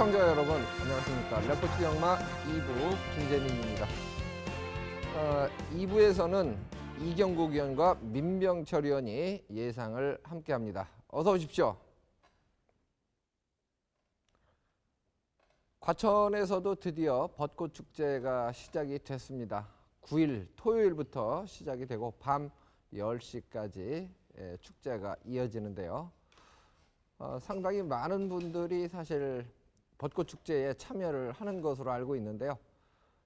시청자 여러분, 안녕하십니까. 레포츠 경마 2부 김재민입니다. 2부에서는 이경국 위원과 민병철 위원이 예상을 함께합니다. 어서 오십시오. 과천에서도 드디어 벚꽃 축제가 시작이 됐습니다. 9일 토요일부터 시작이 되고 밤 10시까지 축제가 이어지는데요. 상당히 많은 분들이 사실 벚꽃 축제에 참여를 하는 것으로 알고 있는데요.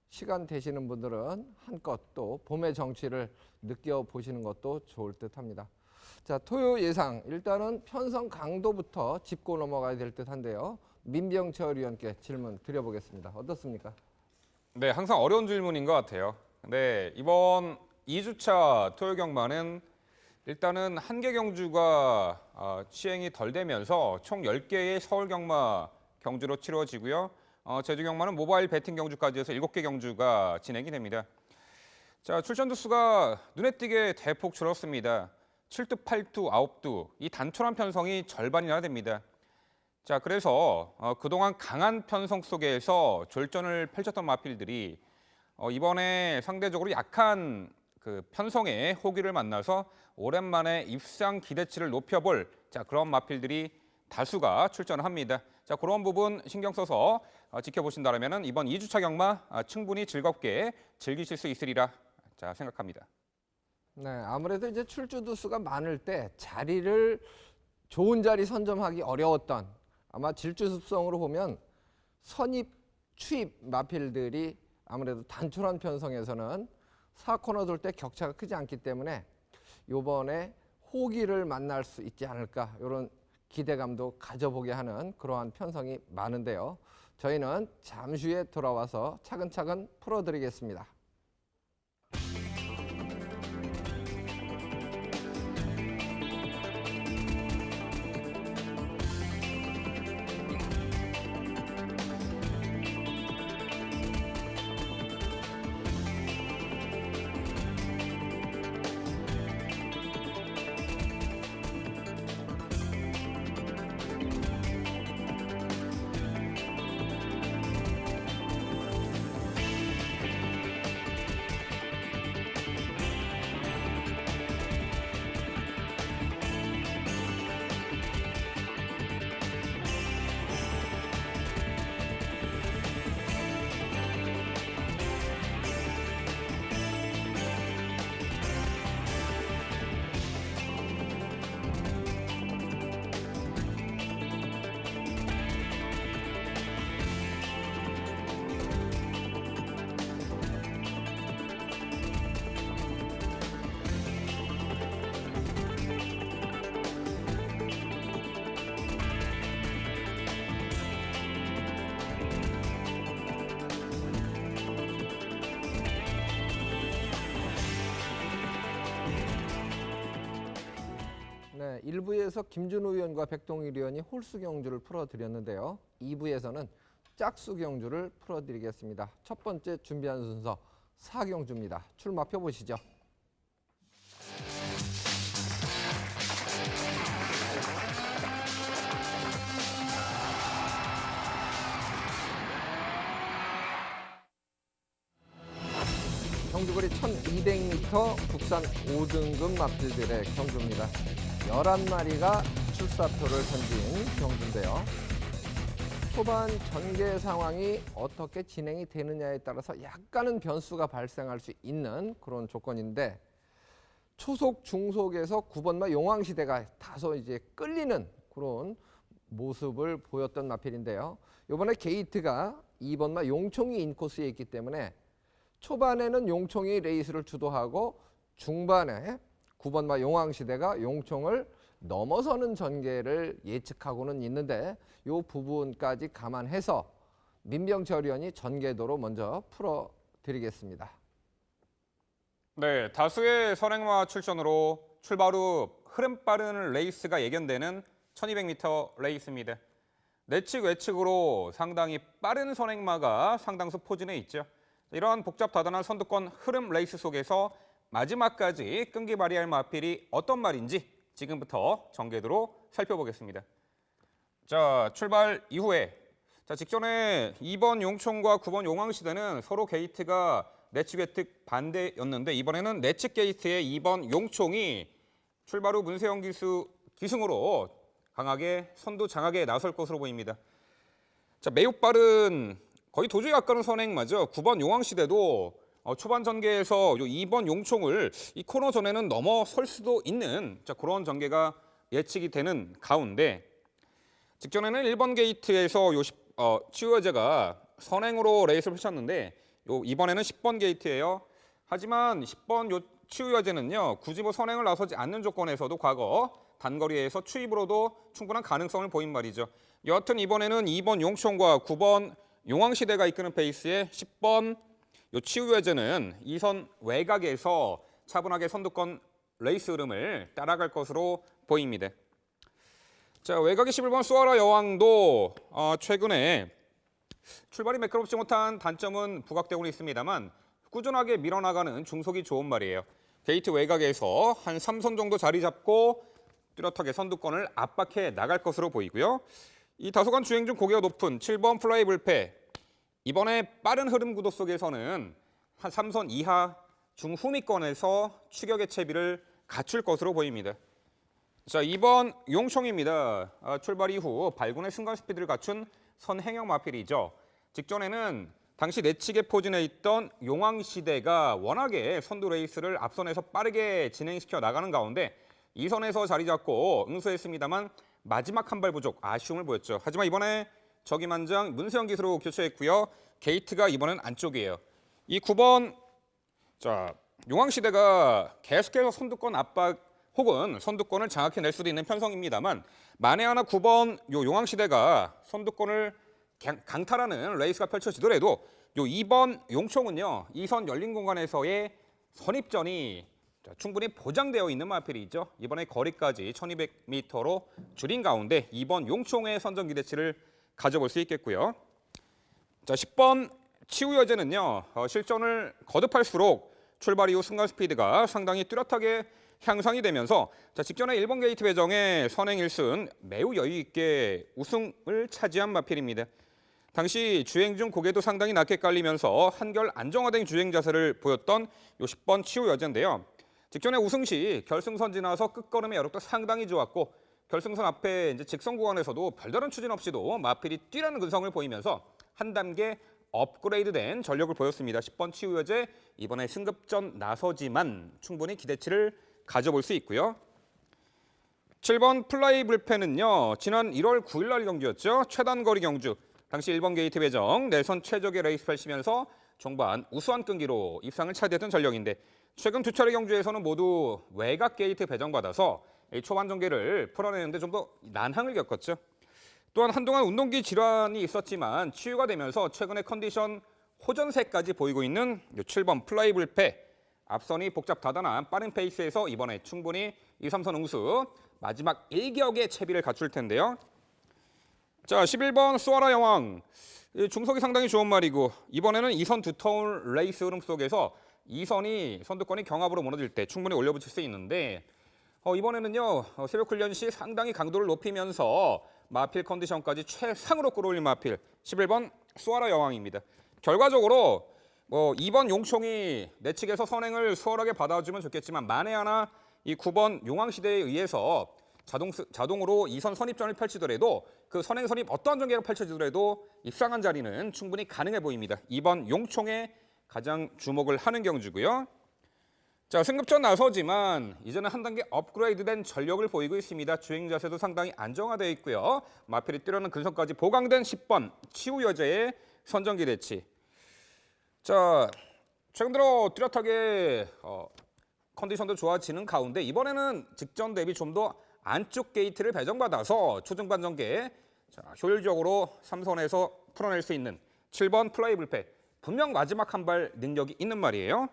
시간 되시는 분들은 한껏 또 봄의 정취를 느껴보시는 것도 좋을 듯합니다. 자, 토요 예상 일단은 편성 강도부터 짚고 넘어가야 될 듯한데요. 민병철 위원께 질문 드려보겠습니다. 어떻습니까? 네, 항상 어려운 질문인 것 같아요. 네, 이번 2주차 토요 경마는 일단은 한개 경주가 시행이 덜 되면서 총 10개의 서울 경마 경주로 치러지고요. 제주 경마는 모바일 베팅 경주까지 해서 7개 경주가 진행이 됩니다. 자, 출전 두수가 눈에 띄게 대폭 줄었습니다. 7두, 8두, 9두 이 단촐한 편성이 절반이나 됩니다. 자, 그래서 그동안 강한 편성 속에서 졸전을 펼쳤던 마필들이 이번에 상대적으로 약한 그 편성의 호기를 만나서 오랜만에 입상 기대치를 높여볼 그런 마필들이 다수가 출전을 합니다. 자, 그런 부분 신경 써서 지켜보신다면 이번 2주차 경마 충분히 즐겁게 즐기실 수 있으리라 생각합니다. 네, 아무래도 이제 출주 두수가 많을 때 자리를 좋은 자리 선점하기 어려웠던 아마 질주 습성으로 보면 선입, 추입 마필들이 아무래도 단촐한 편성에서는 4코너 돌 때 격차가 크지 않기 때문에 이번에 호기를 만날 수 있지 않을까 이런 기대감도 가져보게 하는 그러한 편성이 많은데요. 저희는 잠시 후에 돌아와서 차근차근 풀어드리겠습니다. 네, 1부에서 김준호 의원과 백동일 의원이 홀수 경주를 풀어드렸는데요. 2부에서는 짝수 경주를 풀어드리겠습니다. 첫 번째 준비한 순서 4경주입니다. 출마표 보시죠. 경주거리 1200m 국산 5등급 마필들의 경주입니다. 11마리가 출사표를 던진 경주인데요. 초반 전개 상황이 어떻게 진행이 되느냐에 따라서 약간은 변수가 발생할 수 있는 그런 조건인데 초속, 중속에서 9번마 용왕시대가 다소 이제 끌리는 그런 모습을 보였던 마필인데요. 이번에 게이트가 2번마 용총이 인코스에 있기 때문에 초반에는 용총이 레이스를 주도하고 중반에 9번마 용왕시대가 용총을 넘어서는 전개를 예측하고는 있는데 이 부분까지 감안해서 민병철 의원이 전개도로 먼저 풀어드리겠습니다. 네, 다수의 선행마 출전으로 출발 후 흐름 빠른 레이스가 예견되는 1200m 레이스입니다. 내측 외측으로 상당히 빠른 선행마가 상당수 포진해 있죠. 이러한 복잡다단한 선두권 흐름 레이스 속에서 마지막까지 끈기 발휘할 마필이 어떤 말인지 지금부터 전개도로 살펴보겠습니다. 자, 출발 이후에 자, 직전에 2번 용총과 9번 용왕시대는 서로 게이트가 내측 외측 반대였는데 이번에는 내측 게이트의 2번 용총이 출발 후 문세영 기수 기승으로 강하게 선두 장악에 나설 것으로 보입니다. 자, 매우 빠른 거의 도저히 가까운 선행마저 9번 용왕시대도 초반 전개에서 2번 용총을 이 코너 전에는 넘어설 수도 있는 그런 전개가 예측이 되는 가운데 직전에는 1번 게이트에서 치우여제가 선행으로 레이스를 펼쳤는데 이번에는 10번 게이트예요. 하지만 10번 치우여제는요 굳이 선행을 나서지 않는 조건에서도 과거 단거리에서 추입으로도 충분한 가능성을 보인 말이죠. 여하튼 이번에는 2번 용총과 9번 용왕시대가 이끄는 페이스의 10번 치우여제는 2선 외곽에서 차분하게 선두권 레이스 흐름을 따라갈 것으로 보입니다. 자, 외곽의 11번 수아라 여왕도 최근에 출발이 매끄럽지 못한 단점은 부각되고 있습니다만 꾸준하게 밀어나가는 중속이 좋은 말이에요. 게이트 외곽에서 한 3선 정도 자리 잡고 뚜렷하게 선두권을 압박해 나갈 것으로 보이고요. 이 다소간 주행 중 고개가 높은 7번 플라이 불패. 이번에 빠른 흐름 구도 속에서는 한 3선 이하 중후미권에서 추격의 채비를 갖출 것으로 보입니다. 자, 2번 용총입니다. 출발 이후 발군의 순간 스피드를 갖춘 선행형 마필이죠. 직전에는 당시 내측에 포진해 있던 용왕시대가 워낙에 선두 레이스를 앞선에서 빠르게 진행시켜 나가는 가운데 2선에서 자리 잡고 응수했습니다만 마지막 한 발 부족, 아쉬움을 보였죠. 하지만 이번에 적임한장 문세영 기수로 교체했고요. 게이트가 이번엔 안쪽이에요. 이 9번 용왕시대가 계속해서 선두권 압박 혹은 선두권을 장악해낼 수도 있는 편성입니다만 만에 하나 9번 용왕시대가 선두권을 강탈하는 레이스가 펼쳐지더라도 2번 용총은요. 2선 열린 공간에서의 선입전이 충분히 보장되어 있는 마필이죠. 이번에 거리까지 1200m로 줄인 가운데 2번 용총의 선전 기대치를 가져볼 수 있겠고요. 자, 10번 치우여제는요. 실전을 거듭할수록 출발 이후 순간 스피드가 상당히 뚜렷하게 향상이 되면서 직전에 1번 게이트 배정의 선행 1승 매우 여유 있게 우승을 차지한 마필입니다. 당시 주행 중 고개도 상당히 낮게 깔리면서 한결 안정화된 주행 자세를 보였던 10번 치우여제인데요. 직전에 우승 시 결승선 지나서 끝걸음의 여력도 상당히 좋았고 결승선 앞에 직선 구간에서도 별다른 추진 없이도 마필이 뛰라는 근성을 보이면서 한 단계 업그레이드된 전력을 보였습니다. 10번 치우여제 이번에 승급전 나서지만 충분히 기대치를 가져볼 수 있고요. 7번 플라이 불펜은요. 지난 1월 9일 날 경주였죠. 최단거리 경주. 당시 1번 게이트 배정 내선 최적의 레이스 펼치면서 종반 우수한 끈기로 입상을 차지했던 전력인데 최근 두 차례 경주에서는 모두 외곽 게이트 배정받아서 초반 전개를 풀어내는데 좀 더 난항을 겪었죠. 또한 한동안 운동기 질환이 있었지만 치유가 되면서 최근에 컨디션 호전세까지 보이고 있는 7번 플라이 불패. 앞선이 복잡 다단한 빠른 페이스에서 이번에 충분히 2, 3선 응수 마지막 1격의 채비를 갖출 텐데요. 자, 11번 수아라 여왕. 중속이 상당히 좋은 말이고 이번에는 2선 두터운 레이스 흐름 속에서 2선이 선두권이 경합으로 무너질 때 충분히 올려붙일 수 있는데 이번에는요. 새벽 훈련 시 상당히 강도를 높이면서 마필 컨디션까지 최상으로 끌어올린 마필 11번 수아라 여왕입니다. 결과적으로 2번 용총이 내측에서 선행을 수월하게 받아주면 좋겠지만 만에 하나 이 9번 용왕시대에 의해서 자동으로 2선 선입전을 펼치더라도 그 선행 선입 어떠한 전개가 펼쳐지더라도 입상한 자리는 충분히 가능해 보입니다. 2번 용총에 가장 주목을 하는 경주고요. 자, 승급전 나서지만 이제는 한 단계 업그레이드된 전력을 보이고 있습니다. 주행 자세도 상당히 안정화되어 있고요. 마필이 뛰려는 근성까지 보강된 10번 치우여제의 선전 기대치. 자, 최근 들어 뚜렷하게 컨디션도 좋아지는 가운데 이번에는 직전 대비 좀 더 안쪽 게이트를 배정받아서 초중반 전개 효율적으로 3선에서 풀어낼 수 있는 7번 플라이 불패. 분명 마지막 한 발 능력이 있는 말이에요.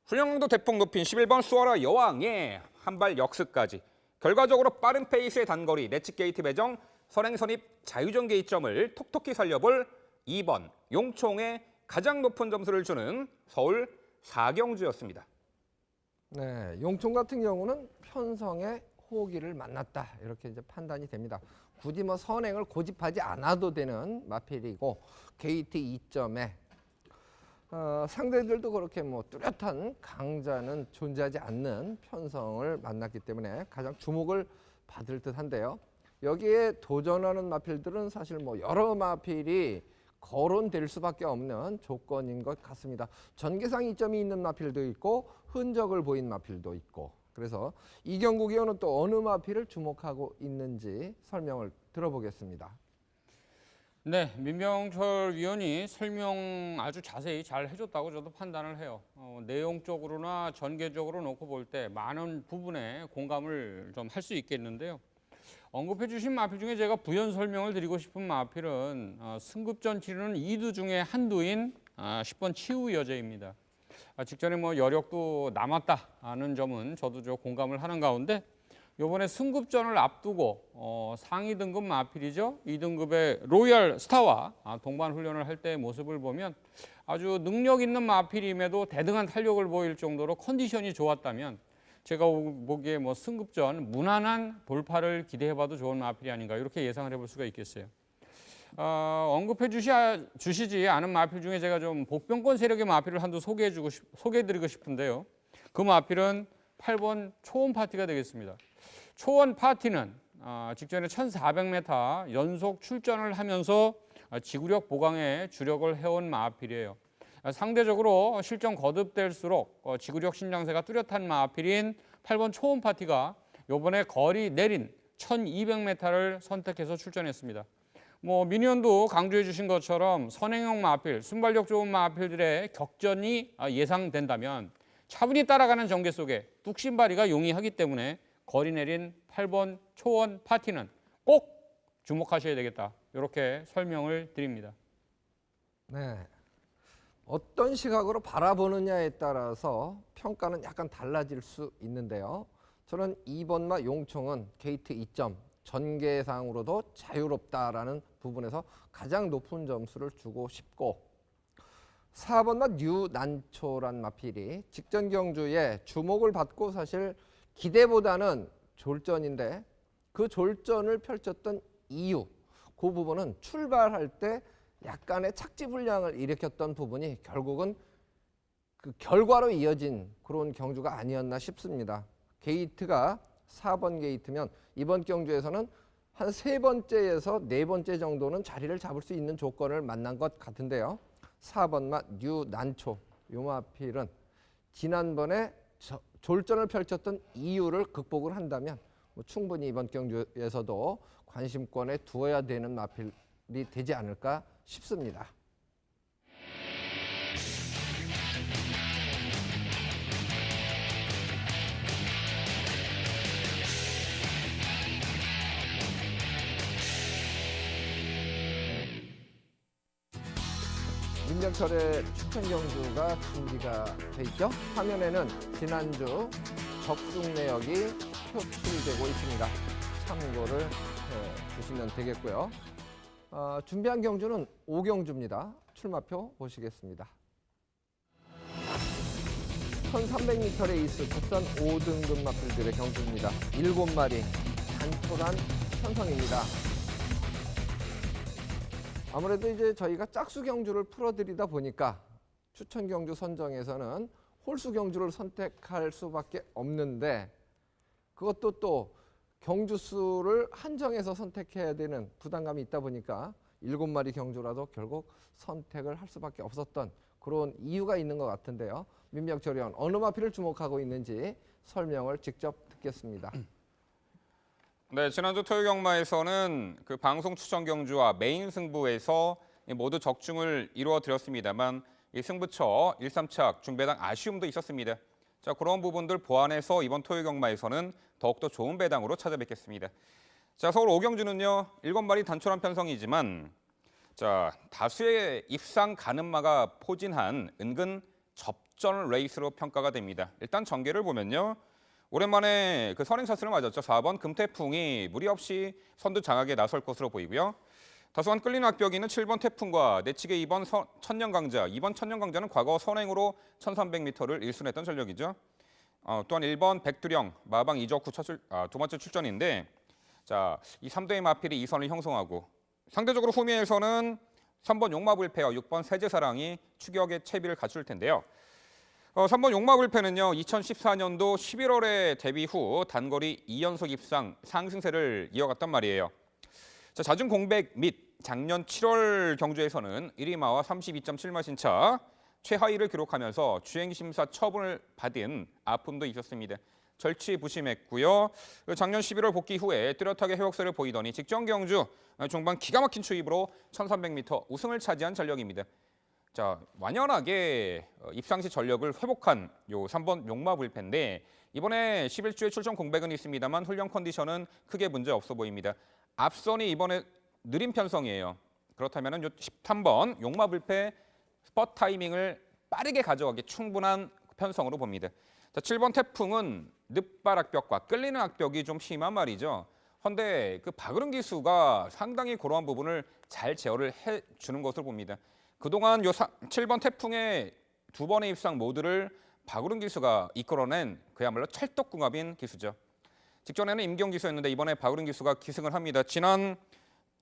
훈련강도 대폭 높인 11번 수아라 여왕의 한 발 역습까지. 결과적으로 빠른 페이스의 단거리 내측 게이트 배정 선행 선입 자유전 게이점을 톡톡히 살려볼 2번 용총의 가장 높은 점수를 주는 서울 4경주였습니다. 네, 용총 같은 경우는 편성의 호기를 만났다 이렇게 이제 판단이 됩니다. 굳이 뭐 선행을 고집하지 않아도 되는 마필이고 게이트 2점에 상대들도 그렇게 뭐 뚜렷한 강자는 존재하지 않는 편성을 만났기 때문에 가장 주목을 받을 듯한데요. 여기에 도전하는 마필들은 사실 뭐 여러 마필이 거론될 수밖에 없는 조건인 것 같습니다. 전개상 이점이 있는 마필도 있고 흔적을 보인 마필도 있고, 그래서 이경국 의원은 또 어느 마필을 주목하고 있는지 설명을 들어보겠습니다. 네, 민병철 위원이 설명 아주 자세히 잘 해줬다고 저도 판단을 해요. 내용적으로나 전개적으로 놓고 볼 때 많은 부분에 공감을 좀 할 수 있겠는데요. 언급해 주신 마필 중에 제가 부연 설명을 드리고 싶은 마필은 승급전 치르는 2두 중에 한두인 10번 치우 여제입니다. 직전에 뭐 여력도 남았다는 점은 저도 좀 공감을 하는 가운데 이번에 승급전을 앞두고 상위 등급 마필이죠. 2등급의 로열 스타와 동반 훈련을 할 때의 모습을 보면 아주 능력 있는 마필임에도 대등한 탄력을 보일 정도로 컨디션이 좋았다면 제가 보기에 뭐 승급전 무난한 돌파를 기대해봐도 좋은 마필이 아닌가 이렇게 예상을 해볼 수가 있겠어요. 언급해 주시지 않은 마필 중에 제가 좀 복병권 세력의 마필을 한두 소개해드리고 싶은데요. 그 마필은 8번 초원 파티가 되겠습니다. 초원 파티는 직전에 1400m 연속 출전을 하면서 지구력 보강에 주력을 해온 마필이에요. 상대적으로 실전 거듭될수록 지구력 신장세가 뚜렷한 마필인 8번 초원 파티가 이번에 거리 내린 1200m를 선택해서 출전했습니다. 뭐 미니언도 강조해 주신 것처럼 선행형 마필, 순발력 좋은 마필들의 격전이 예상된다면 차분히 따라가는 전개 속에 뚝심발이가 용이하기 때문에 거리 내린 8번 초원 파티는 꼭 주목하셔야 되겠다. 이렇게 설명을 드립니다. 네. 어떤 시각으로 바라보느냐에 따라서 평가는 약간 달라질 수 있는데요. 저는 2번마 용총은 게이트 2점, 전개상으로도 자유롭다라는 부분에서 가장 높은 점수를 주고 싶고, 4번마 뉴난초란 마필이 직전 경주에 주목을 받고 사실 기대보다는 졸전인데 그 졸전을 펼쳤던 이유, 그 부분은 출발할 때 약간의 착지불량을 일으켰던 부분이 결국은 그 결과로 이어진 그런 경주가 아니었나 싶습니다. 게이트가 4번 게이트면 이번 경주에서는 한 3번째에서 4번째 정도는 자리를 잡을 수 있는 조건을 만난 것 같은데요. 4번마 뉴난초, 요 마필은 지난번에 졸전을 펼쳤던 이유를 극복을 한다면 충분히 이번 경주에서도 관심권에 두어야 되는 마필이 되지 않을까 싶습니다. 민병철의 추천 경주가 준비가 돼 있죠. 화면에는 지난주 적중 내역이 표출되고 있습니다. 참고를 해 주시면 되겠고요. 준비한 경주는 5경주입니다. 출마표 보시겠습니다. 1300m 레이스 국산 5등급 마필들의 경주입니다. 7마리 단촐한 편성입니다. 아무래도 이제 저희가 짝수 경주를 풀어드리다 보니까 추천 경주 선정에서는 홀수 경주를 선택할 수밖에 없는데, 그것도 또 경주 수를 한정해서 선택해야 되는 부담감이 있다 보니까 7마리 경주라도 결국 선택을 할 수밖에 없었던 그런 이유가 있는 것 같은데요. 민병철 의원, 어느 마필을 주목하고 있는지 설명을 직접 듣겠습니다. 네, 지난주 토요 경마에서는 그 방송 추천 경주와 메인 승부에서 모두 적중을 이루어 드렸습니다만 이 승부처 1, 3착 중배당 아쉬움도 있었습니다. 자, 그런 부분들 보완해서 이번 토요 경마에서는 더욱더 좋은 배당으로 찾아뵙겠습니다. 자, 서울 5경주는요. 7마리 단촐한 편성이지만 자, 다수의 입상 가늠마가 포진한 은근 접전 레이스로 평가가 됩니다. 일단 전개를 보면요. 오랜만에 그 선행 차수를 맞았죠. 4번 금태풍이 무리 없이 선두 장악에 나설 것으로 보이고요. 다소한 끌리는 악벽이는 7번 태풍과 내치게 2번 천년강자. 2번 천년강자는 과거 선행으로 1300m를 1순했던 전력이죠. 또한 1번 백두령, 마방 이적후 두 번째 출전인데 자, 이 3도의 마필이 2선을 형성하고 상대적으로 후미에서는 3번 용마불패와 6번 세제사랑이 추격의 채비를 갖출 텐데요. 3번 용마불패는요, 2014년도 11월에 데뷔 후 단거리 2연속 입상 상승세를 이어갔단 말이에요. 자, 잦은 공백 및 작년 7월 경주에서는 1위마와 32.7마 신차 최하위를 기록하면서 주행심사 처분을 받은 아픔도 있었습니다. 절치부심했고요. 작년 11월 복귀 후에 뚜렷하게 회복세를 보이더니 직전 경주 종반 기가 막힌 추입으로 1300m 우승을 차지한 전력입니다. 자, 완연하게 입상시 전력을 회복한 요 3번 용마불패인데 이번에 11주에 출전 공백은 있습니다만 훈련 컨디션은 크게 문제 없어 보입니다. 앞선이 이번에 느린 편성이에요. 그렇다면 요 13번 용마불패 스퍼트 타이밍을 빠르게 가져가기 충분한 편성으로 봅니다. 자, 7번 태풍은 늦발 악벽과 끌리는 악벽이 좀 심한 말이죠. 그런데 그 박으른 기수가 상당히 그러한 부분을 잘 제어를 해주는 것으로 봅니다. 그동안 요 7번 태풍의 두 번의 입상 모두를 박으른 기수가 이끌어낸 그야말로 찰떡궁합인 기수죠. 직전에는 임경 기수였는데 이번에 박으른 기수가 기승을 합니다. 지난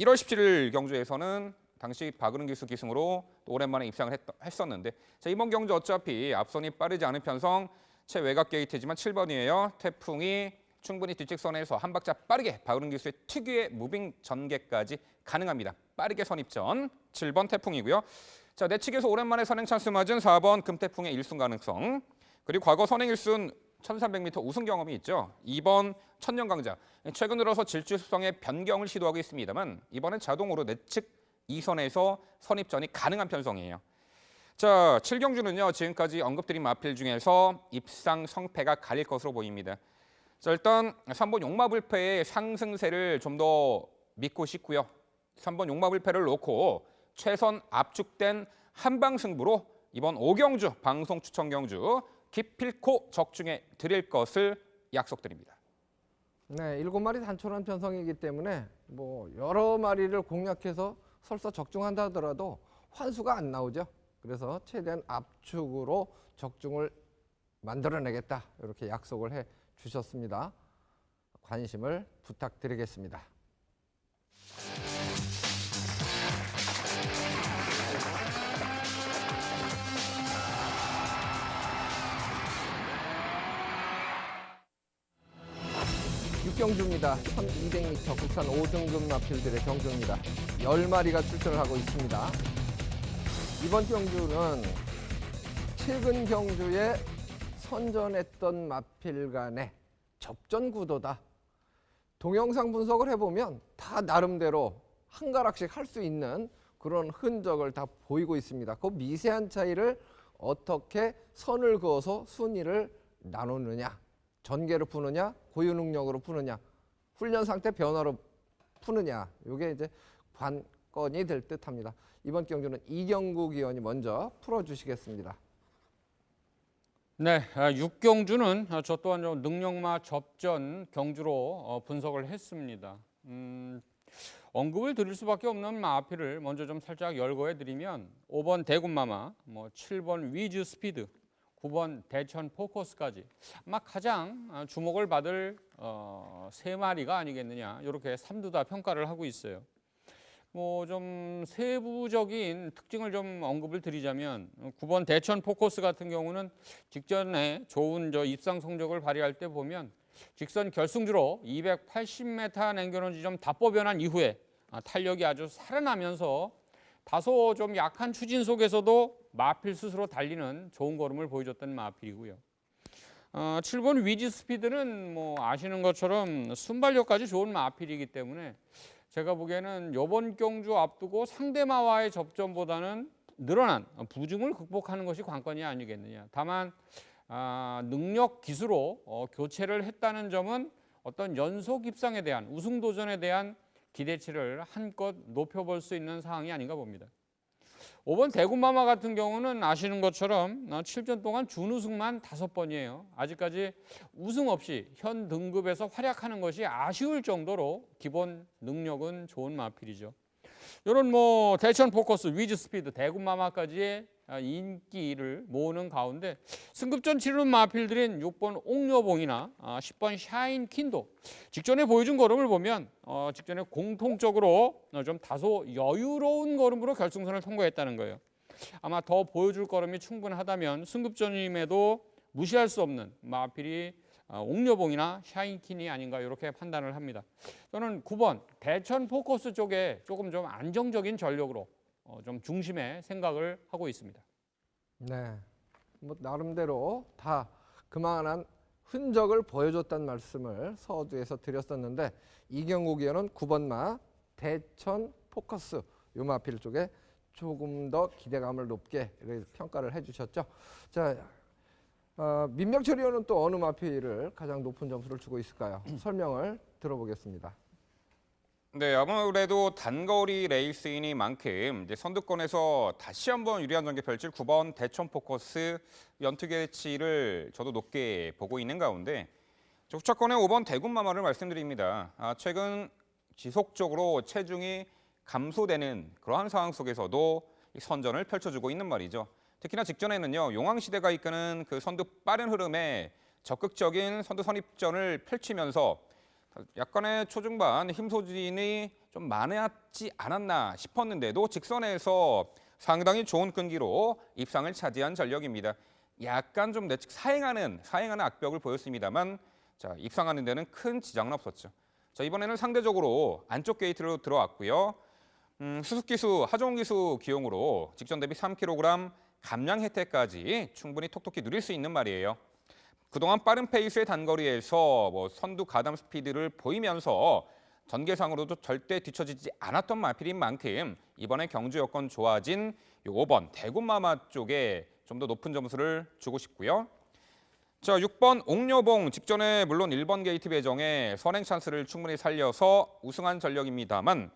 1월 17일 경주에서는 당시 박으른 기수 기승으로 또 오랜만에 입상을 했었는데 자, 이번 경주 어차피 앞선이 빠르지 않은 편성 최외곽 게이트지만 7번이에요. 태풍이 충분히 뒷직선에서 한 박자 빠르게 박으른 기수의 특유의 무빙 전개까지 가능합니다. 빠르게 선입전 7번 태풍이고요. 자, 내측에서 오랜만에 선행 찬스 맞은 4번 금태풍의 1순 가능성 그리고 과거 선행 1순 1300m 우승 경험이 있죠. 2번 천년강자 최근 들어서 질주 습성의 변경을 시도하고 있습니다만 이번엔 자동으로 내측 2선에서 선입전이 가능한 편성이에요. 자, 7경주는요. 지금까지 언급드린 마필 중에서 입상 성패가 갈릴 것으로 보입니다. 자, 일단 3번 용마불패의 상승세를 좀 더 믿고 싶고요. 3번 용마불패를 놓고 최선 압축된 한방승부로 이번 5경주 방송 추천 경주 기필코 적중해 드릴 것을 약속드립니다. 네, 7마리 단촐한 편성이기 때문에 뭐 여러 마리를 공략해서 설사 적중한다 하더라도 환수가 안 나오죠. 그래서 최대한 압축으로 적중을 만들어내겠다 이렇게 약속을 해 주셨습니다. 관심을 부탁드리겠습니다. 경주입니다. 1200m 국산 5등급 마필들의 경주입니다. 10마리가 출전을 하고 있습니다. 이번 경주는 최근 경주에 선전했던 마필 간의 접전 구도다. 동영상 분석을 해보면 다 나름대로 한 가락씩 할 수 있는 그런 흔적을 다 보이고 있습니다. 그 미세한 차이를 어떻게 선을 그어서 순위를 나누느냐, 전개로 푸느냐, 고유 능력으로 푸느냐, 훈련 상태 변화로 푸느냐, 이게 이제 관건이 될 듯합니다. 이번 경주는 이경국 위원이 먼저 풀어주시겠습니다. 네, 6경주는 저 또한 좀 능력마 접전 경주로 분석을 했습니다. 언급을 드릴 수밖에 없는 마필을 먼저 좀 살짝 열거해 드리면 5번 대군마마, 7번 위즈 스피드, 9번 대천 포커스까지 아마 가장 주목을 받을 세 마리가 아니겠느냐 이렇게 삼두 다 평가를 하고 있어요. 좀 세부적인 특징을 좀 언급을 드리자면 9번 대천 포커스 같은 경우는 직전에 좋은 입상 성적을 발휘할 때 보면 직선 결승주로 280m 남겨놓은 지점 답보 변환 이후에 탄력이 아주 살아나면서 다소 좀 약한 추진 속에서도 마필 스스로 달리는 좋은 걸음을 보여줬던 마필이고요. 7번 위즈 스피드는 아시는 것처럼 순발력까지 좋은 마필이기 때문에 제가 보기에는 이번 경주 앞두고 상대마와의 접전보다는 늘어난 부중을 극복하는 것이 관건이 아니겠느냐. 다만 능력 기수로 교체를 했다는 점은 어떤 연속 입상에 대한 우승 도전에 대한 기대치를 한껏 높여볼 수 있는 상황이 아닌가 봅니다. 5번 대군마마 같은 경우는 아시는 것처럼 7전 동안 준우승만 5번이에요. 아직까지 우승 없이 현 등급에서 활약하는 것이 아쉬울 정도로 기본 능력은 좋은 마필이죠. 이런 뭐 대천 포커스, 위즈 스피드, 대군마마까지의 인기를 모으는 가운데 승급전 치르는 마필들인 6번 옥녀봉이나 10번 샤인킨도 직전에 보여준 걸음을 보면 직전에 공통적으로 좀 다소 여유로운 걸음으로 결승선을 통과했다는 거예요. 아마 더 보여줄 걸음이 충분하다면 승급전임에도 무시할 수 없는 마필이 옥녀봉이나 샤인킨이 아닌가 이렇게 판단을 합니다. 저는 9번 대천 포커스 쪽에 조금 좀 안정적인 전력으로 좀 중심에 생각을 하고 있습니다. 네, 뭐 나름대로 다 그만한 흔적을 보여줬다는 말씀을 서두에서 드렸었는데 이경국 의원은 9번마 대천 포커스 요 마필 쪽에 조금 더 기대감을 높게 이렇게 평가를 해주셨죠. 자, 민병철 의원은 또 어느 마필을 가장 높은 점수를 주고 있을까요? 설명을 들어보겠습니다. 네, 아무래도 단거리 레이스이니만큼 이제 선두권에서 다시 한번 유리한 전개 펼칠 9번 대천 포커스 연투개치를 저도 높게 보고 있는 가운데 후차권의 5번 대군마마를 말씀드립니다. 최근 지속적으로 체중이 감소되는 그러한 상황 속에서도 선전을 펼쳐주고 있는 말이죠. 특히나 직전에는요, 용왕시대가 이끄는 그 선두 빠른 흐름에 적극적인 선두 선입전을 펼치면서 약간의 초중반 힘 소진이 좀 많았지 않았나 싶었는데도 직선에서 상당히 좋은 끈기로 입상을 차지한 전력입니다. 약간 좀 내측 사행하는 악벽을 보였습니다만 자, 입상하는 데는 큰 지장은 없었죠. 자, 이번에는 상대적으로 안쪽 게이트로 들어왔고요. 수습기수, 하종기수 기용으로 직전 대비 3kg 감량 혜택까지 충분히 톡톡히 누릴 수 있는 말이에요. 그동안 빠른 페이스의 단거리에서 선두 가담 스피드를 보이면서 전개상으로도 절대 뒤처지지 않았던 마필인 만큼 이번에 경주 여건 좋아진 5번 대군마마 쪽에 좀 더 높은 점수를 주고 싶고요. 자, 6번 옥녀봉 직전에 물론 1번 게이트 배정에 선행 찬스를 충분히 살려서 우승한 전력입니다만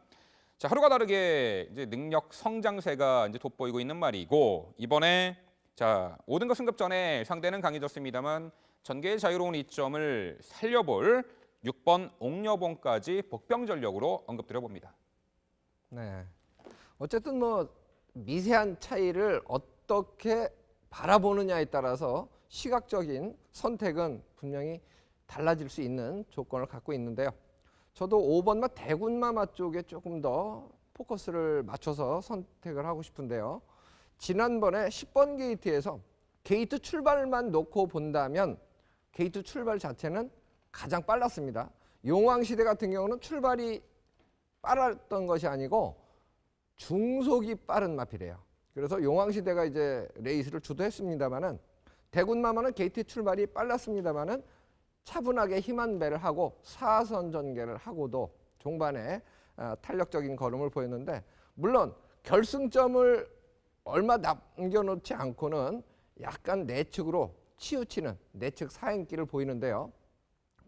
자, 하루가 다르게 이제 능력 성장세가 이제 돋보이고 있는 말이고 이번에 자, 5등급 승급전에 상대는 강해졌습니다만 전개의 자유로운 이점을 살려볼 6번 옥녀봉까지 복병 전력으로 언급드려 봅니다. 네, 어쨌든 뭐 미세한 차이를 어떻게 바라보느냐에 따라서 시각적인 선택은 분명히 달라질 수 있는 조건을 갖고 있는데요. 저도 5번마 대군마마 쪽에 조금 더 포커스를 맞춰서 선택을 하고 싶은데요. 지난번에 10번 게이트에서 게이트 출발만 놓고 본다면 게이트 출발 자체는 가장 빨랐습니다. 용왕시대 같은 경우는 출발이 빨랐던 것이 아니고 중속이 빠른 마필이에요. 그래서 용왕시대가 이제 레이스를 주도했습니다만은 대군마마는 게이트 출발이 빨랐습니다만은 차분하게 힘한 배를 하고 사선 전개를 하고도 종반에 탄력적인 걸음을 보였는데 물론 결승점을 얼마 남겨놓지 않고는 약간 내측으로 치우치는 내측 사행길을 보이는데요.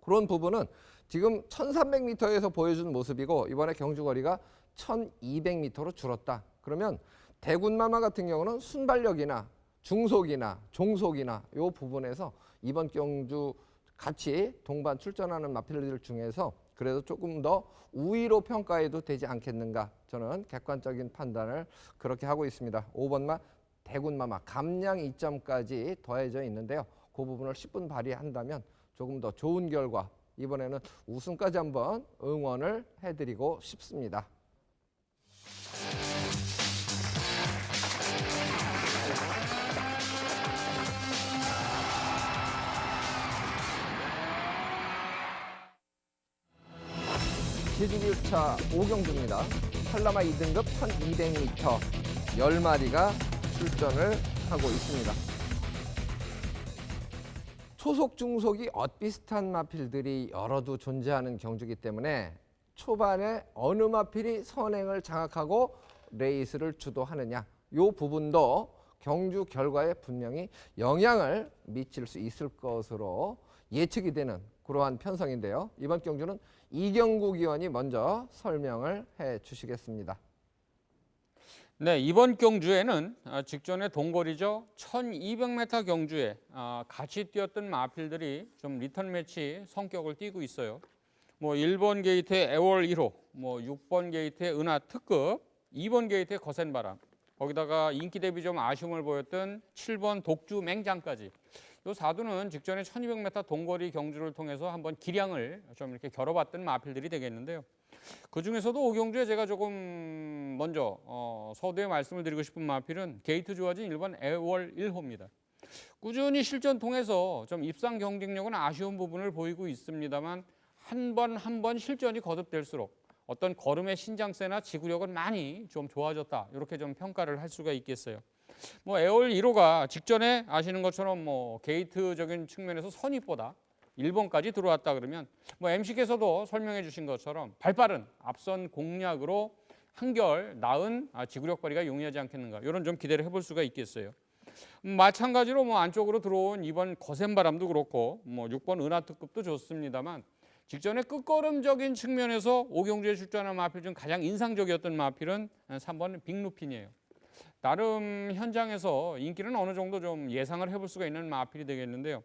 그런 부분은 지금 1300m에서 보여준 모습이고 이번에 경주거리가 1200m로 줄었다. 그러면 대군마마 같은 경우는 순발력이나 중속이나 종속이나 이 부분에서 이번 경주 같이 동반 출전하는 마필들 중에서 그래도 조금 더 우위로 평가해도 되지 않겠는가 저는 객관적인 판단을 그렇게 하고 있습니다. 5번마 대군마마 감량 이점까지 더해져 있는데요. 그 부분을 10분 발휘한다면 조금 더 좋은 결과 이번에는 우승까지 한번 응원을 해드리고 싶습니다. 제주교차 5경주입니다. 한라마 2등급 1200m 10마리가 출전을 하고 있습니다. 초속, 중속이 엇비슷한 마필들이 여러도 존재하는 경주이기 때문에 초반에 어느 마필이 선행을 장악하고 레이스를 주도하느냐 이 부분도 경주 결과에 분명히 영향을 미칠 수 있을 것으로 예측이 되는 그러한 편성인데요. 이번 경주는 이경국 의원이 먼저 설명을 해 주시겠습니다. 네, 이번 경주에는 직전에 동거리죠. 1200m 경주에 같이 뛰었던 마필들이 좀 리턴 매치 성격을 띠고 있어요. 뭐 1번 게이트의 애월 1호, 뭐 6번 게이트의 은하 특급, 2번 게이트의 거센 바람, 거기다가 인기 대비 좀 아쉬움을 보였던 7번 독주 맹장까지 이 4두는 직전에 1200m 동거리 경주를 통해서 한번 기량을 좀 이렇게 겨뤄봤던 마필들이 되겠는데요. 그중에서도 오경주에 제가 조금 먼저 서두에 말씀을 드리고 싶은 마필은 게이트 좋아진 1번 애월 1호입니다. 꾸준히 실전 통해서 좀 입상 경쟁력은 아쉬운 부분을 보이고 있습니다만 한 번 실전이 거듭될수록 어떤 걸음의 신장세나 지구력은 많이 좀 좋아졌다. 이렇게 좀 평가를 할 수가 있겠어요. 뭐 애월 1호가 직전에 아시는 것처럼 뭐 게이트적인 측면에서 선입보다 1번까지 들어왔다 그러면 뭐 MC께서도 설명해 주신 것처럼 발빠른 앞선 공략으로 한결 나은 지구력 발휘가 용이하지 않겠는가 이런 좀 기대를 해볼 수가 있겠어요. 마찬가지로 뭐 안쪽으로 들어온 2번 거센 바람도 그렇고 뭐 6번 은하특급도 좋습니다만 직전에 끝걸음적인 측면에서 오경주에 출전한 마필 중 가장 인상적이었던 마필은 3번 빅루핀이에요. 나름 현장에서 인기는 어느 정도 좀 예상을 해볼 수가 있는 마필이 되겠는데요.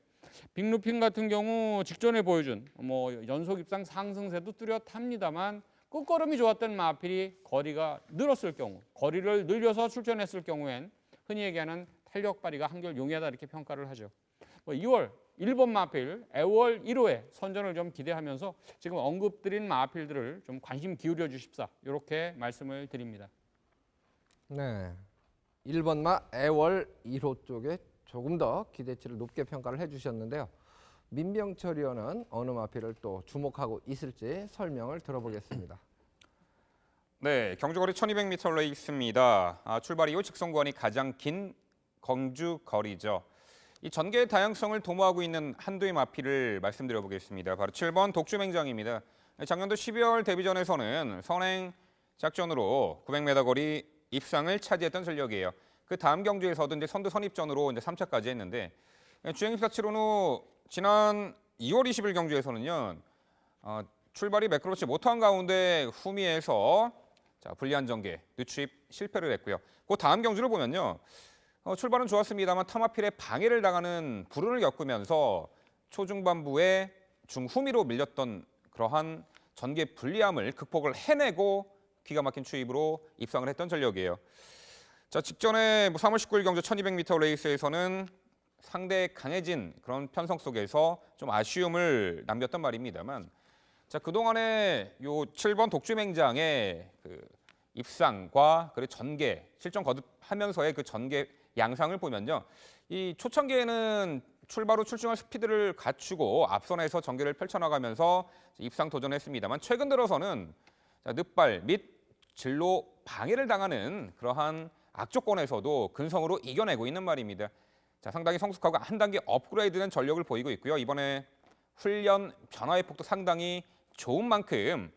빅루핀 같은 경우 직전에 보여준 뭐 연속 입상 상승세도 뚜렷합니다만 끝걸음이 좋았던 마필이 거리가 늘었을 경우, 거리를 늘려서 출전했을 경우엔 흔히 얘기하는 탄력 발휘가 한결 용이하다 이렇게 평가를 하죠. 2월 1번 마필 애월 1호에 선전을 좀 기대하면서 지금 언급드린 마필들을 좀 관심 기울여 주십사 이렇게 말씀을 드립니다. 네, 1번마 애월 1호 쪽에 조금 더 기대치를 높게 평가를 해주셨는데요. 민병철 의원은 어느 마필을 또 주목하고 있을지 설명을 들어보겠습니다. 네, 경주거리 1200m 레이스입니다. 출발 이후 직선 구간이 가장 긴 경주 거리죠. 이 전개의 다양성을 도모하고 있는 한두의 마필을 말씀드려 보겠습니다. 바로 7번 독주맹장입니다. 작년도 12월 데뷔전에서는 선행 작전으로 900m 거리 입상을 차지했던 전력이에요. 그 다음 경주에서도 이제 선두 선입전으로 이제 3차까지 했는데 주행 입사 치른 후 지난 2월 20일 경주에서는요 출발이 매끄럽지 못한 가운데 후미에서 불리한 전개 늦추입 실패를 했고요. 그 다음 경주를 보면요 출발은 좋았습니다만 타마필에 방해를 당하는 불운을 겪으면서 초중반부에 중후미로 밀렸던 그러한 전개 불리함을 극복을 해내고 기가 막힌 추입으로 입상을 했던 전력이에요. 자, 직전에 3월 19일 경주 1200m 레이스에서는 상대 강해진 그런 편성 속에서 좀 아쉬움을 남겼던 말입니다만 자, 그동안에 요 7번 독주맹장의 그 입상과 그리고 전개, 실전 거듭하면서의 그 전개 양상을 보면요. 이 초창기에는 출발 후 출중한 스피드를 갖추고 앞선에서 전개를 펼쳐나가면서 입상 도전했습니다만 최근 들어서는 늑발 및 진로 방해를 당하는 그러한 악조건에서도 근성으로 이겨내고 있는 말입니다. 자, 상당히 성숙하고 한 단계 업그레이드된 전력을 보이고 있고요. 이번에 훈련 변화의 폭도 상당히 좋은 만큼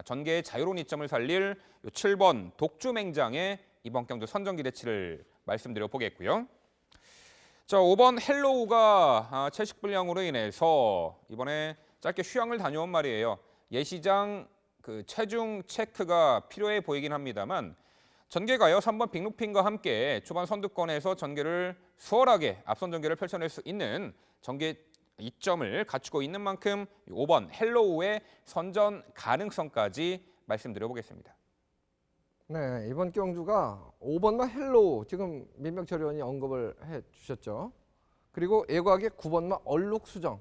전개의 자유로운 이점을 살릴 7번 독주맹장의 이번 경주 선정 기대치를 말씀드려 보겠고요. 자, 5번 헬로우가 채식 불량으로 인해서 이번에 짧게 휴양을 다녀온 말이에요. 예시장 그 체중 체크가 필요해 보이긴 합니다만 전개가요 3번 빅루핀과 함께 초반 선두권에서 전개를 수월하게 앞선 전개를 펼쳐낼 수 있는 전개 이점을 갖추고 있는 만큼 5번 헬로우의 선전 가능성까지 말씀드려 보겠습니다. 네, 이번 경주가 5번마 헬로우 지금 민병철 의원이 언급을 해주셨죠. 그리고 예고하게 9번마 얼룩수정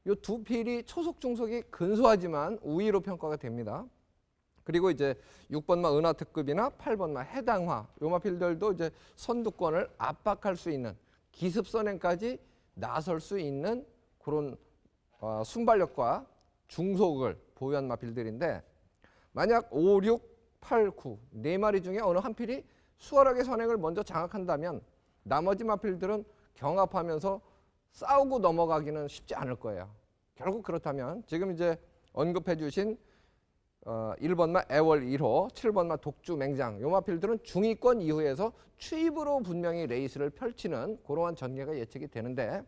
이 두 필이 초속 중속이 근소하지만 우위로 평가가 됩니다. 그리고 이제 6번마 은하특급이나 8번마 해당화 요 마필들도 이제 선두권을 압박할 수 있는 기습 선행까지 나설 수 있는 그런 순발력과 중속을 보유한 마필들인데 만약 5, 6, 8, 9 네 마리 중에 어느 한 필이 수월하게 선행을 먼저 장악한다면 나머지 마필들은 경합하면서 싸우고 넘어가기는 쉽지 않을 거예요. 결국 그렇다면 지금 이제 언급해 주신 1번마 애월 1호, 7번마 독주 맹장 요 마필들은 중위권 이후에서 추입으로 분명히 레이스를 펼치는 그러한 전개가 예측이 되는데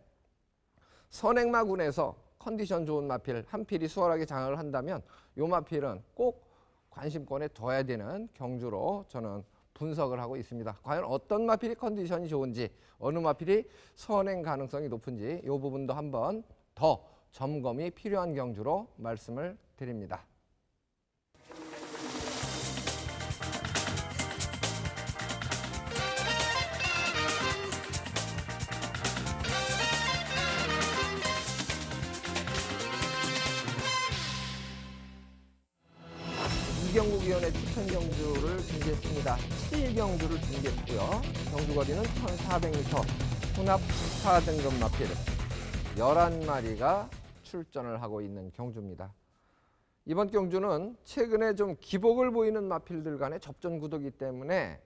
선행마군에서 컨디션 좋은 마필 한 필이 수월하게 장악을 한다면 요 마필은 꼭 관심권에 둬야 되는 경주로 저는 분석을 하고 있습니다. 과연 어떤 마필이 컨디션이 좋은지 어느 마필이 선행 가능성이 높은지 이 부분도 한번 더 점검이 필요한 경주로 말씀을 드립니다. 이경국위원회 추천 경주를 준비했습니다. 7경주를 준비했고요. 경주거리는 1,400m, 혼합 4등급 마필 11마리가 출전을 하고 있는 경주입니다. 이번 경주는 최근에 좀 기복을 보이는 마필들 간의 접전 구도이기 때문에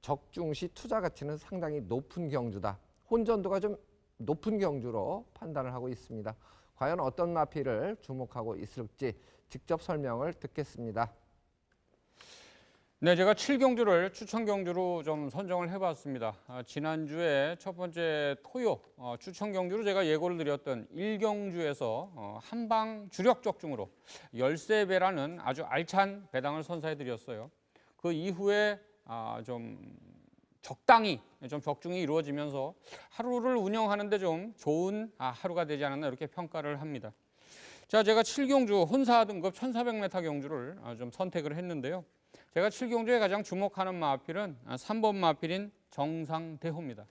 적중시 투자 가치는 상당히 높은 경주다. 혼전도가 좀 높은 경주로 판단을 하고 있습니다. 과연 어떤 마필을 주목하고 있을지 직접 설명을 듣겠습니다. 네, 제가 7경주를 추천 경주로 좀 선정을 해봤습니다. 지난주에 첫 번째 토요 추천 경주로 제가 예고를 드렸던 1경주에서 한방 주력 적중으로 13배라는 아주 알찬 배당을 선사해 드렸어요. 그 이후에 좀 적당히 좀 적중이 이루어지면서 하루를 운영하는데 좀 좋은 하루가 되지 않았나 이렇게 평가를 합니다. 자, 제가 7경주 혼사 등급 1400m 경주를 좀 선택을 했는데요. 제가 7경주에 가장 주목하는 마필은 3번 마필인 정상대호입니다.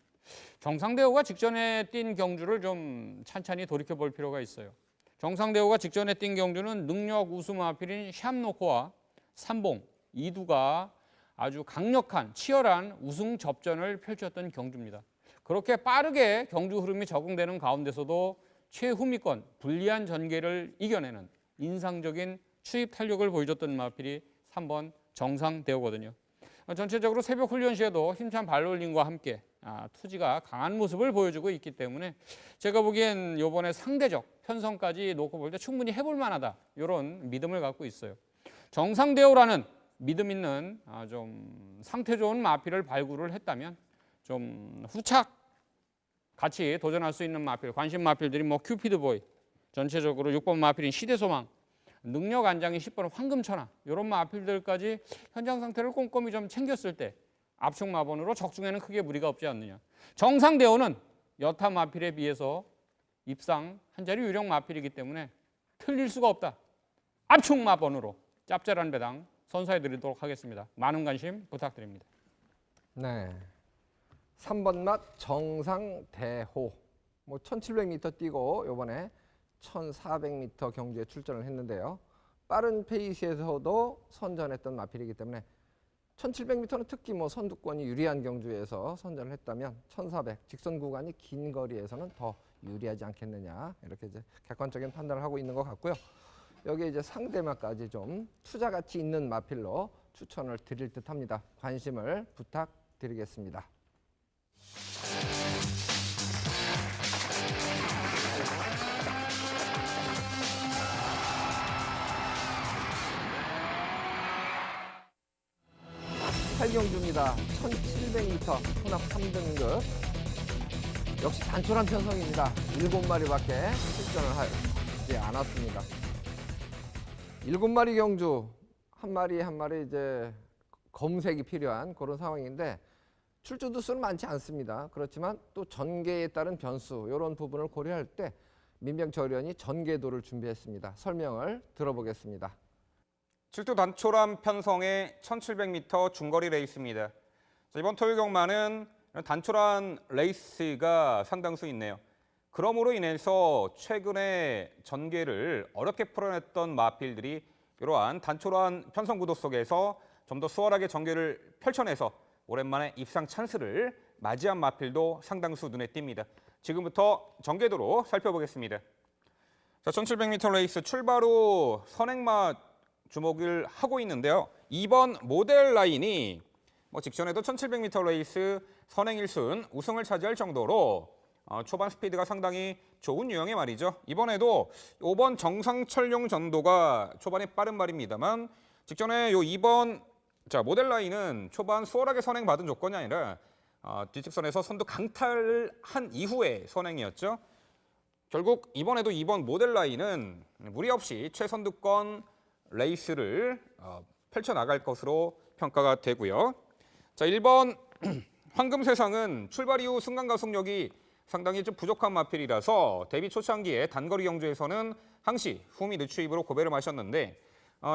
정상대호가 직전에 뛴 경주를 좀 찬찬히 돌이켜 볼 필요가 있어요. 정상대호가 직전에 뛴 경주는 능력 우수 마필인 샴노코와 삼봉, 이두가 아주 강력한 치열한 우승 접전을 펼쳤던 경주입니다. 그렇게 빠르게 경주 흐름이 적응되는 가운데서도 최후미권 불리한 전개를 이겨내는 인상적인 추입 탄력을 보여줬던 마필이 3번 정상대호거든요. 전체적으로 새벽 훈련 시에도 힘찬 발놀림과 함께 투지가 강한 모습을 보여주고 있기 때문에 제가 보기엔 이번에 상대적 편성까지 놓고 볼 때 충분히 해볼 만하다 이런 믿음을 갖고 있어요. 정상대호라는 믿음 있는 좀 상태 좋은 마필을 발굴을 했다면 좀 후착 같이 도전할 수 있는 마필, 관심 마필들이 뭐 큐피드보이, 전체적으로 6번 마필인 시대소망, 능력 안장이 10번 황금천하 이런 마필들까지 현장 상태를 꼼꼼히 좀 챙겼을 때 압축 마번으로 적중에는 크게 무리가 없지 않느냐. 정상대호는 여타 마필에 비해서 입상 한 자리 유력 마필이기 때문에 틀릴 수가 없다. 압축 마번으로 짭짤한 배당 선사해 드리도록 하겠습니다. 많은 관심 부탁드립니다. 네, 3번 맛 정상대호. 뭐 1700m 뛰고 이번에 1400m 경주에 출전을 했는데요. 빠른 페이스에서도 선전했던 마필이기 때문에 1700m는 특히 뭐 선두권이 유리한 경주에서 선전을 했다면 1400 직선 구간이 긴 거리에서는 더 유리하지 않겠느냐 이렇게 이제 객관적인 판단을 하고 있는 것 같고요. 여기에 이제 상대마까지 좀 투자 가치 있는 마필로 추천을 드릴 듯합니다. 관심을 부탁드리겠습니다. 팔경주입니다. 1700m 혼합 3등급. 역시 단촐한 편성입니다. 7마리밖에 출전을 하지 않았습니다. 7마리 경주, 한 마리 한 마리 이제 검색이 필요한 그런 상황인데 출주도 수는 많지 않습니다. 그렇지만 또 전개에 따른 변수 이런 부분을 고려할 때 민병철 의원이 전개도를 준비했습니다. 설명을 들어보겠습니다. 출두 단촐한 편성의 1700m 중거리 레이스입니다. 자, 이번 토요 경마는 단촐한 레이스가 상당수 있네요. 그러므로 인해서 최근에 전개를 어렵게 풀어냈던 마필들이 이러한 단촐한 편성 구도 속에서 좀 더 수월하게 전개를 펼쳐내서 오랜만에 입상 찬스를 맞이한 마필도 상당수 눈에 띕니다. 지금부터 전개도로 살펴보겠습니다. 자, 1700m 레이스 출발 후 선행마 주목을 하고 있는데요. 2번 모델 라인이 직전에도 1700m 레이스 선행 1순 우승을 차지할 정도로 초반 스피드가 상당히 좋은 유형의 말이죠. 이번에도 5번 정상철용 전도가 초반에 빠른 말입니다만 직전에 요 2번 모델 라인은 초반 수월하게 선행받은 조건이 아니라 뒷직선에서 선두 강탈을 한 이후의 선행이었죠. 결국 이번에도 2번 모델 라인은 무리 없이 최선두권 레이스를 펼쳐나갈 것으로 평가가 되고요. 자, 1번 황금세상은 출발 이후 순간 가속력이 상당히 좀 부족한 마필이라서 데뷔 초창기에 단거리 경주에서는 항시 후미 늦추입으로 고배를 마셨는데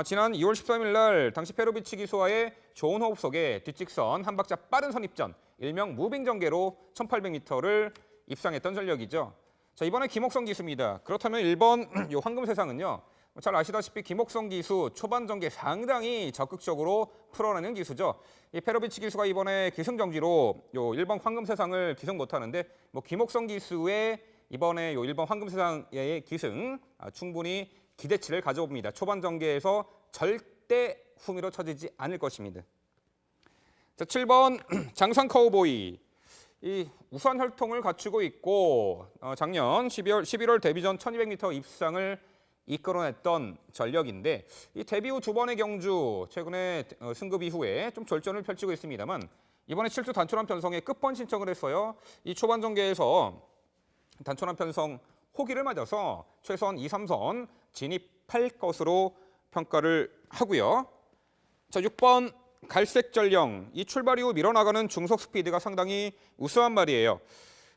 지난 2월 13일 날 당시 페로비치 기수와의 좋은 호흡 속에 뒷직선 한 박자 빠른 선입전 일명 무빙 전개로 1800m를 입상했던 전력이죠. 자, 이번에 김옥성 기수입니다. 그렇다면 1번 요 황금세상은요. 잘 아시다시피 김옥성 기수 초반 전개 상당히 적극적으로 풀어내는 기수죠. 이 페로비치 기수가 이번에 기승 정지로 요 1번 황금세상을 기승 못하는데 김옥성 기수의 이번에 요 1번 황금세상의 기승 충분히 기대치를 가져옵니다. 초반 전개에서 절대 후미로 처지지 않을 것입니다. 자, 7번 장상 카우보이. 이 우수한 혈통을 갖추고 있고 작년 11월 데뷔전 1200m 입상을 이끌어냈던 전력인데 이 데뷔 후 2번의 경주 최근에 승급 이후에 좀 절전을 펼치고 있습니다만 이번에 7주 단촐한 편성에 끝번 신청을 했어요. 이 초반 전개에서 단촐한 편성 호기를 맞아서 최소한 2, 3선 진입할 것으로 평가를 하고요. 자, 6번 갈색 전령. 이 출발 이후 밀어나가는 중속 스피드가 상당히 우수한 말이에요.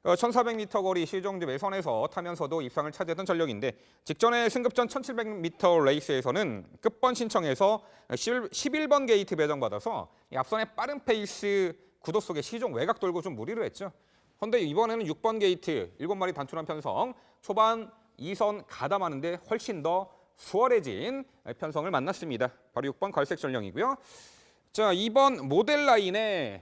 1400m 거리 시종지 외선에서 타면서도 입상을 차지했던 전력인데 직전에 승급전 1700m 레이스에서는 끝번 신청해서 11번 게이트 배정받아서 앞선의 빠른 페이스 구도 속에 시종 외곽 돌고 좀 무리를 했죠. 그런데 이번에는 6번 게이트 7마리 단촐한 편성 초반 2선 가담하는데 훨씬 더 수월해진 편성을 만났습니다. 바로 6번 갈색 전령이고요. 자, 2번 모델 라인의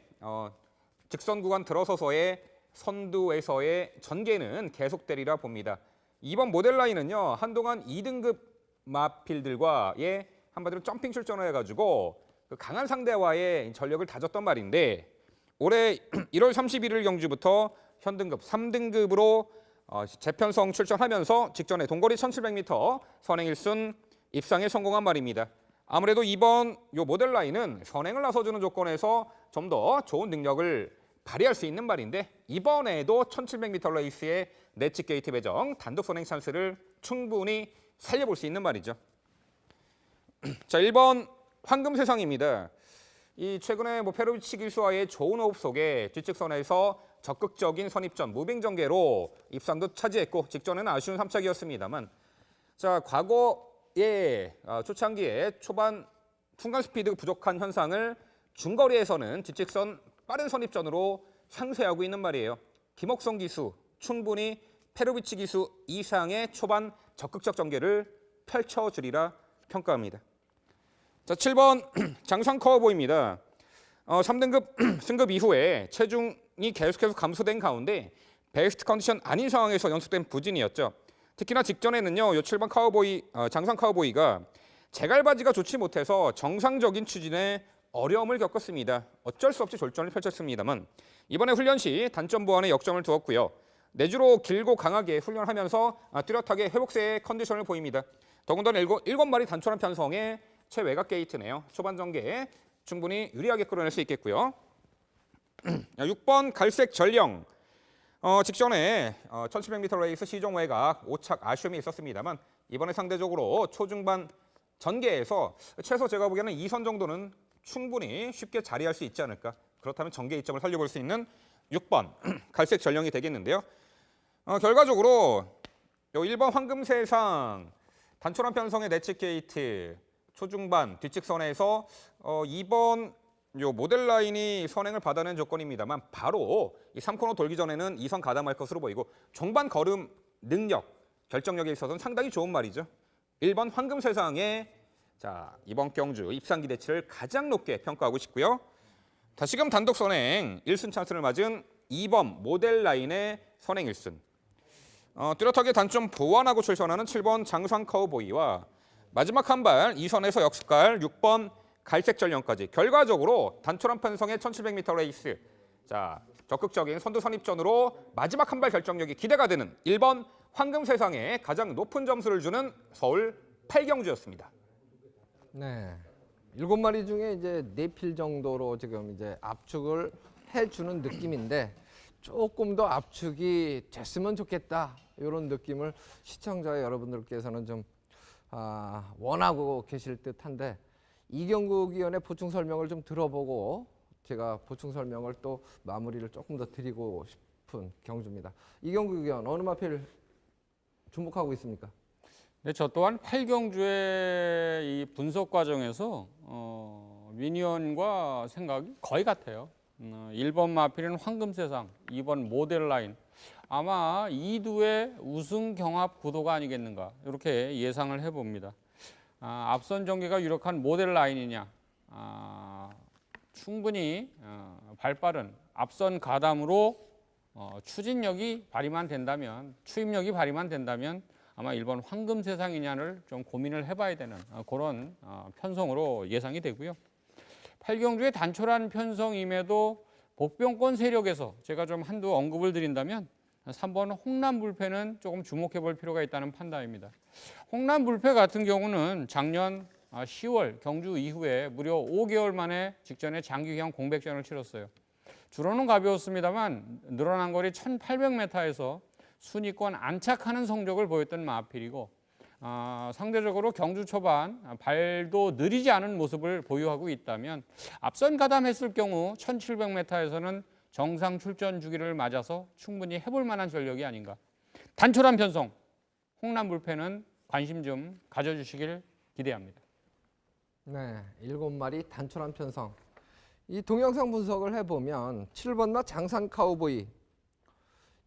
직선 구간 들어서서의 선두에서의 전개는 계속되리라 봅니다. 2번 모델 라인은요 한동안 2등급 마필들과의 한마디로 점핑 출전을 해가지고 그 강한 상대와의 전력을 다졌던 말인데 올해 1월 31일 경주부터 현등급 3등급으로 재편성 출전하면서 직전에 동거리 1700m 선행 1순 입상에 성공한 말입니다. 아무래도 이번 요 모델 라인은 선행을 나서주는 조건에서 좀 더 좋은 능력을 발휘할 수 있는 말인데 이번에도 1700m 레이스의 네치 게이트 배정 단독 선행 찬스를 충분히 살려볼 수 있는 말이죠. 자, 1번 황금세상입니다. 이 최근에 페로비치 기수와의 좋은 호흡 속에 뒷직선에서 적극적인 선입전 무빙 전개로 입상도 차지했고 직전에는 아쉬운 3착이었습니다만 자, 과거에 초창기에 초반 순간 스피드 부족한 현상을 중거리에서는 뒷직선 빠른 선입전으로 상쇄하고 있는 말이에요. 김옥성 기수 충분히 페로비치 기수 이상의 초반 적극적 전개를 펼쳐주리라 평가합니다. 자, 7번 장상 카우보이입니다. 3등급 승급 이후에 체중이 계속해서 감소된 가운데 베스트 컨디션 아닌 상황에서 연속된 부진이었죠. 특히나 직전에는요, 이 7번 카우보이 장상 카우보이가 제갈바지가 좋지 못해서 정상적인 추진에 어려움을 겪었습니다. 어쩔 수 없이 졸전을 펼쳤습니다만 이번에 훈련 시 단점 보완에 역점을 두었고요. 내주로 길고 강하게 훈련하면서 뚜렷하게 회복세의 컨디션을 보입니다. 더군다나 7마리 단촐한 편성의 최외곽 게이트네요. 초반 전개에 충분히 유리하게 끌어낼 수 있겠고요. 6번 갈색 전령. 직전에 1700m 레이스 시종 외곽 5착 아쉬움이 있었습니다만 이번에 상대적으로 초중반 전개에서 최소 제가 보기에는 2선 정도는 충분히 쉽게 자리할 수 있지 않을까. 그렇다면 전개 이점을 살려볼 수 있는 6번 갈색 전령이 되겠는데요. 결과적으로 1번 황금세상 단촐한 편성의 네치 게이트 초중반 뒷직선에서 2번 요 모델 라인이 선행을 받아낸 조건입니다만 바로 이 3코너 돌기 전에는 2선 가담할 것으로 보이고 종반 걸음 능력, 결정력에 있어서는 상당히 좋은 말이죠. 1번 황금세상의 자, 이번 경주 입상 기대치를 가장 높게 평가하고 싶고요. 다시금 단독 선행 1순 찬스를 맞은 2번 모델 라인의 선행 1순. 뚜렷하게 단점 보완하고 출전하는 7번 장상 카우보이와 마지막 한 발 2선에서 역습갈 6번 갈색 전령까지 결과적으로 단촐한 편성의 1700m 레이스. 자, 적극적인 선두 선입전으로 마지막 한 발 결정력이 기대가 되는 1번 황금세상에 가장 높은 점수를 주는 서울 8경주였습니다. 네. 7마리 중에 이제 4필 정도로 지금 이제 압축을 해주는 느낌인데 조금 더 압축이 됐으면 좋겠다. 이런 느낌을 시청자 여러분들께서는 좀 원하고 계실 듯한데 이경국 위원의 보충 설명을 좀 들어보고 제가 보충 설명을 또 마무리를 조금 더 드리고 싶은 경주입니다. 이경국 위원 어느 마필 주목하고 있습니까? 네, 저 또한 8경주의 이 분석 과정에서 민 의원과 생각이 거의 같아요. 1번 마필은 황금세상, 2번 모델 라인. 아마 2두의 우승 경합 구도가 아니겠는가 이렇게 예상을 해봅니다. 앞선 전개가 유력한 모델 라인이냐, 충분히 발빠른 앞선 가담으로 추진력이 발휘만 된다면, 추임력이 발휘만 된다면 아마 1번 황금세상이냐를 좀 고민을 해봐야 되는 그런 편성으로 예상이 되고요. 8경주의 단촐한 편성임에도 복병권 세력에서 제가 좀 한두 언급을 드린다면 3번 홍남불패는 조금 주목해 볼 필요가 있다는 판단입니다. 홍남불패 같은 경우는 작년 10월 경주 이후에 무려 5개월 만에 직전에 장기형 공백전을 치렀어요. 주로는 가벼웠습니다만 늘어난 거리 1800m에서 순위권 안착하는 성적을 보였던 마필이고, 상대적으로 경주 초반 발도 느리지 않은 모습을 보유하고 있다면 앞선 가담했을 경우 1700m에서는 정상 출전 주기를 맞아서 충분히 해볼 만한 전력이 아닌가. 단촐한 편성, 홍남불패는 관심 좀 가져주시길 기대합니다. 네, 7마리 단촐한 편성. 이 동영상 분석을 해보면 7번마 장산 카우보이.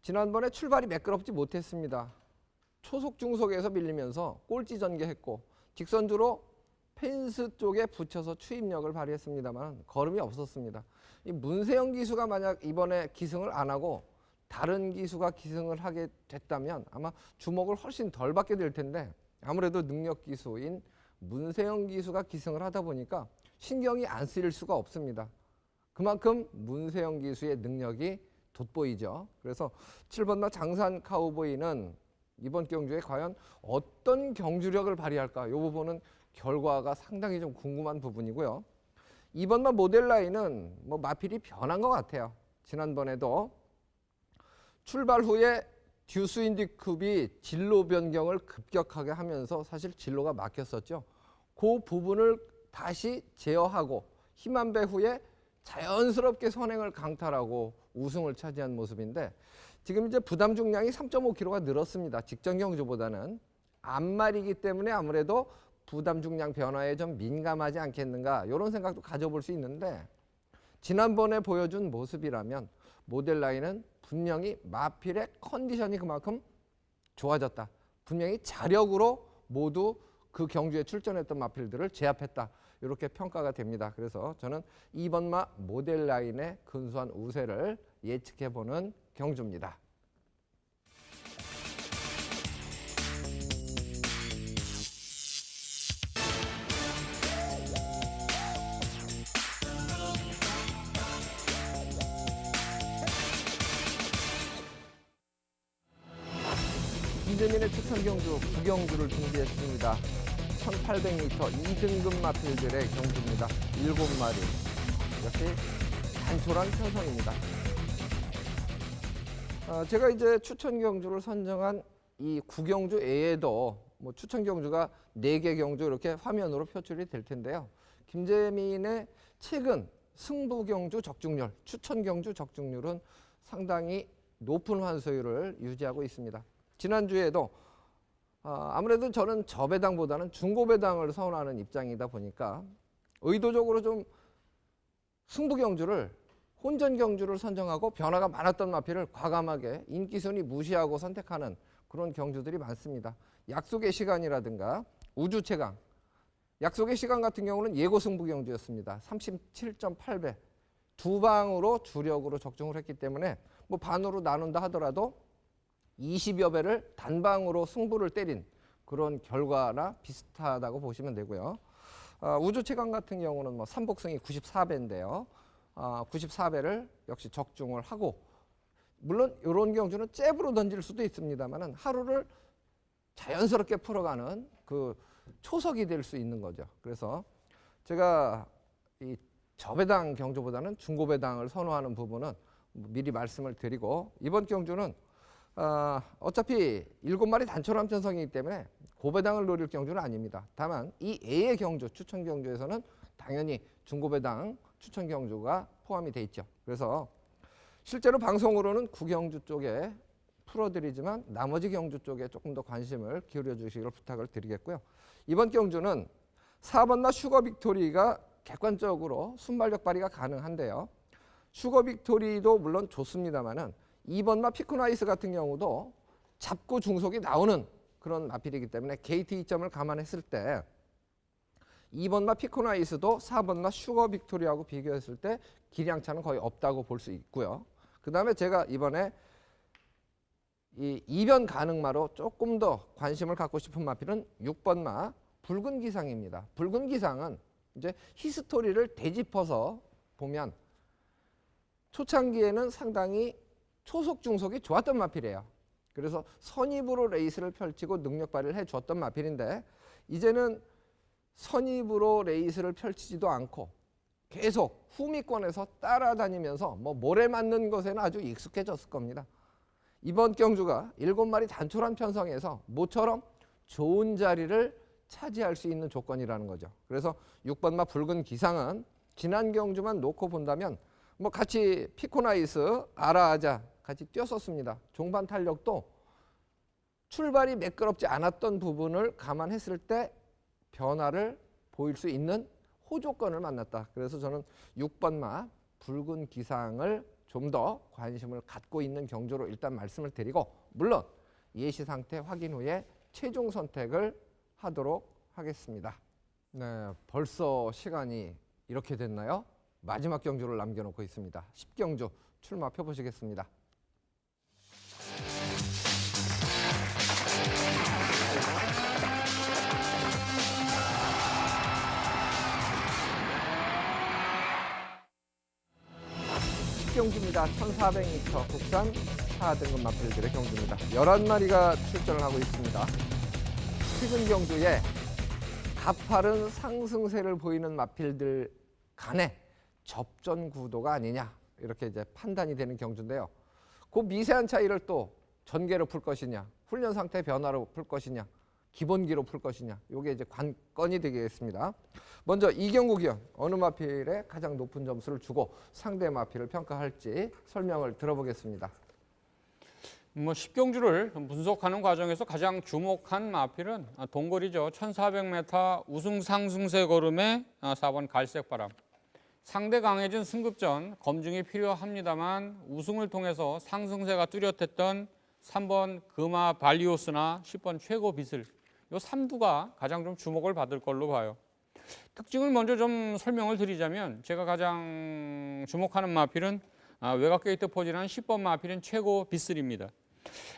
지난번에 출발이 매끄럽지 못했습니다. 초속 중속에서 밀리면서 꼴찌 전개했고 직선주로 펜스 쪽에 붙여서 추임력을 발휘했습니다만 걸음이 없었습니다. 이 문세영 기수가 만약 이번에 기승을 안 하고 다른 기수가 기승을 하게 됐다면 아마 주목을 훨씬 덜 받게 될 텐데, 아무래도 능력 기수인 문세영 기수가 기승을 하다 보니까 신경이 안 쓰일 수가 없습니다. 그만큼 문세영 기수의 능력이 돋보이죠. 그래서 7번마 장산 카우보이는 이번 경주에 과연 어떤 경주력을 발휘할까, 이 부분은 결과가 상당히 좀 궁금한 부분이고요. 2번마 모델라인은 뭐 마필이 변한 것 같아요. 지난번에도 출발 후에 듀스윈디쿱이 진로 변경을 급격하게 하면서 사실 진로가 막혔었죠. 그 부분을 다시 제어하고 힘안배 후에 자연스럽게 선행을 강탈하고 우승을 차지한 모습인데, 지금 이제 부담 중량이 3.5kg가 늘었습니다. 직전 경주보다는. 앞말이기 때문에 아무래도 부담 중량 변화에 좀 민감하지 않겠는가, 이런 생각도 가져볼 수 있는데, 지난번에 보여준 모습이라면 모델 라인은 분명히 마필의 컨디션이 그만큼 좋아졌다. 분명히 자력으로 모두 그 경주에 출전했던 마필들을 제압했다. 이렇게 평가가 됩니다. 그래서 저는 2번마 모델 라인의 근소한 우세를 예측해보는 경주입니다. 이재민의 추천 경주 9경주를 준비했습니다. 1800m 2등급 마필들의 경주입니다. 7마리. 역시 단촐한 편성입니다. 제가 이제 추천 경주를 선정한 이 9경주 외에도 뭐 추천 경주가 4개 경주 이렇게 화면으로 표출이 될 텐데요. 김재민의 최근 승부 경주 적중률, 추천 경주 적중률은 상당히 높은 환수율을 유지하고 있습니다. 지난주에도 아무래도 저는 저배당보다는 중고배당을 선호하는 입장이다 보니까 의도적으로 좀 승부 경주를, 혼전 경주를 선정하고 변화가 많았던 마필을 과감하게 인기순위 무시하고 선택하는 그런 경주들이 많습니다. 약속의 시간이라든가 우주최강, 약속의 시간 같은 경우는 예고 승부 경주였습니다. 37.8배 두 방으로 주력으로 적중을 했기 때문에 뭐 반으로 나눈다 하더라도 20여 배를 단방으로 승부를 때린 그런 결과나 비슷하다고 보시면 되고요. 우주최강 같은 경우는 뭐 삼복승이 94배인데요. 94배를 역시 적중을 하고, 물론 이런 경주는 잽으로 던질 수도 있습니다만은 하루를 자연스럽게 풀어가는 그 초석이 될 수 있는 거죠. 그래서 제가 이 저배당 경주보다는 중고배당을 선호하는 부분은 미리 말씀을 드리고, 이번 경주는 어차피 7마리 단촐한 편성이기 때문에 고배당을 노릴 경주는 아닙니다. 다만 이 A의 경주, 추천 경주에서는 당연히 중고배당 추천 경주가 포함이 돼 있죠. 그래서 실제로 방송으로는 9경주 쪽에 풀어드리지만 나머지 경주 쪽에 조금 더 관심을 기울여 주시길 부탁을 드리겠고요. 이번 경주는 4번마 슈거 빅토리가 객관적으로 순발력 발휘가 가능한데요. 슈거 빅토리도 물론 좋습니다만은 2번마 피크나이스 같은 경우도 잡고 중속이 나오는 그런 마필이기 때문에 게이트 이점을 감안했을 때 2번마 피코나이스도 4번마 슈거 빅토리하고 비교했을 때 기량차는 거의 없다고 볼 수 있고요. 그 다음에 제가 이번에 이 이변 가능마로 조금 더 관심을 갖고 싶은 마필은 6번마 붉은 기상입니다. 붉은 기상은 이제 히스토리를 되짚어서 보면 초창기에는 상당히 초속 중속이 좋았던 마필이에요. 그래서 선입으로 레이스를 펼치고 능력 발휘를 해줬던 마필인데 이제는 선입으로 레이스를 펼치지도 않고 계속 후미권에서 따라다니면서 뭐 모래 맞는 것에는 아주 익숙해졌을 겁니다. 이번 경주가 7마리 단촐한 편성에서 모처럼 좋은 자리를 차지할 수 있는 조건이라는 거죠. 그래서 6번마 붉은 기상은 지난 경주만 놓고 본다면 뭐 같이 피코나이스, 아라아자 같이 뛰었었습니다. 종반 탄력도 출발이 매끄럽지 않았던 부분을 감안했을 때 변화를 보일 수 있는 호조건을 만났다. 그래서 저는 6번마 붉은 기상을 좀 더 관심을 갖고 있는 경주로 일단 말씀을 드리고 물론 예시 상태 확인 후에 최종 선택을 하도록 하겠습니다. 네, 벌써 시간이 이렇게 됐나요? 마지막 경주를 남겨놓고 있습니다. 10경주 출마표 보시겠습니다. 경주입니다. 1400m 국산 4등급 마필들의 경주입니다. 11마리가 출전을 하고 있습니다. 최근 경주에 가파른 상승세를 보이는 마필들 간의 접전 구도가 아니냐 이렇게 이제 판단이 되는 경주인데요. 그 미세한 차이를 또 전개로 풀 것이냐, 훈련 상태 변화로 풀 것이냐, 기본기로 풀 것이냐, 이게 이제 관건이 되겠습니다. 먼저 이경국 위원 어느 마필에 가장 높은 점수를 주고 상대 마필을 평가할지 설명을 들어보겠습니다. 뭐 10경주를 분석하는 과정에서 가장 주목한 마필은 동거리죠. 1400m 우승 상승세 걸음의 4번 갈색바람. 상대 강해진 승급전 검증이 필요합니다만 우승을 통해서 상승세가 뚜렷했던 3번 금화 발리오스나 10번 최고 비슬 이 3두가 가장 좀 주목을 받을 걸로 봐요. 특징을 먼저 좀 설명을 드리자면 제가 가장 주목하는 마필은 외곽 게이트 포진한 10번 마필은 최고 비슬입니다.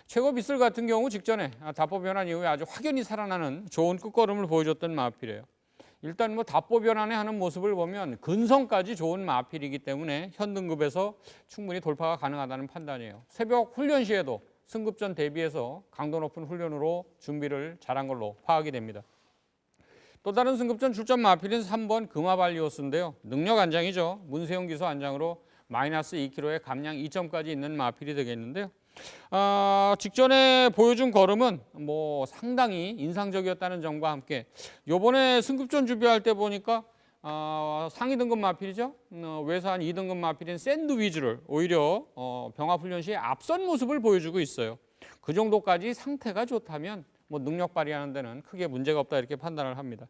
최고 비슬 같은 경우 직전에 답보 변환 이후에 아주 확연히 살아나는 좋은 끝걸음을 보여줬던 마필이에요. 일단 뭐 답보 변환에 하는 모습을 보면 근성까지 좋은 마필이기 때문에 현 등급에서 충분히 돌파가 가능하다는 판단이에요. 새벽 훈련 시에도 승급전 대비해서 강도 높은 훈련으로 준비를 잘한 걸로 파악이 됩니다. 또 다른 승급전 출전 마필은 3번 금화발리오스인데요. 능력 안장이죠. 문세용 기소 안장으로 마이너스 2kg의 감량 2점까지 있는 마필이 되겠는데요. 직전에 보여준 걸음은 뭐 상당히 인상적이었다는 점과 함께 요번에 승급전 준비할 때 보니까 상위 등급 마필이죠. 외산 2등급 마필인 샌드위즈를 오히려 병합훈련 시에 앞선 모습을 보여주고 있어요. 그 정도까지 상태가 좋다면 뭐 능력 발휘하는 데는 크게 문제가 없다 이렇게 판단을 합니다.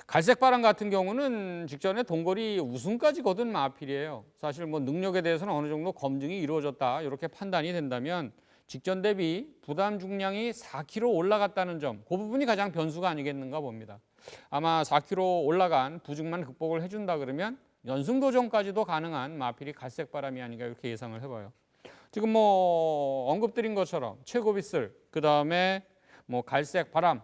갈색바람 같은 경우는 직전에 동거리 우승까지 거둔 마필이에요. 사실 뭐 능력에 대해서는 어느 정도 검증이 이루어졌다 이렇게 판단이 된다면 직전 대비 부담 중량이 4kg 올라갔다는 점, 그 부분이 가장 변수가 아니겠는가 봅니다. 아마 4kg 올라간 부중만 극복을 해준다 그러면 연승 도전까지도 가능한 마필이 갈색바람이 아닌가 이렇게 예상을 해봐요. 지금 뭐 언급드린 것처럼 최고비슬, 그 다음에 뭐 갈색바람,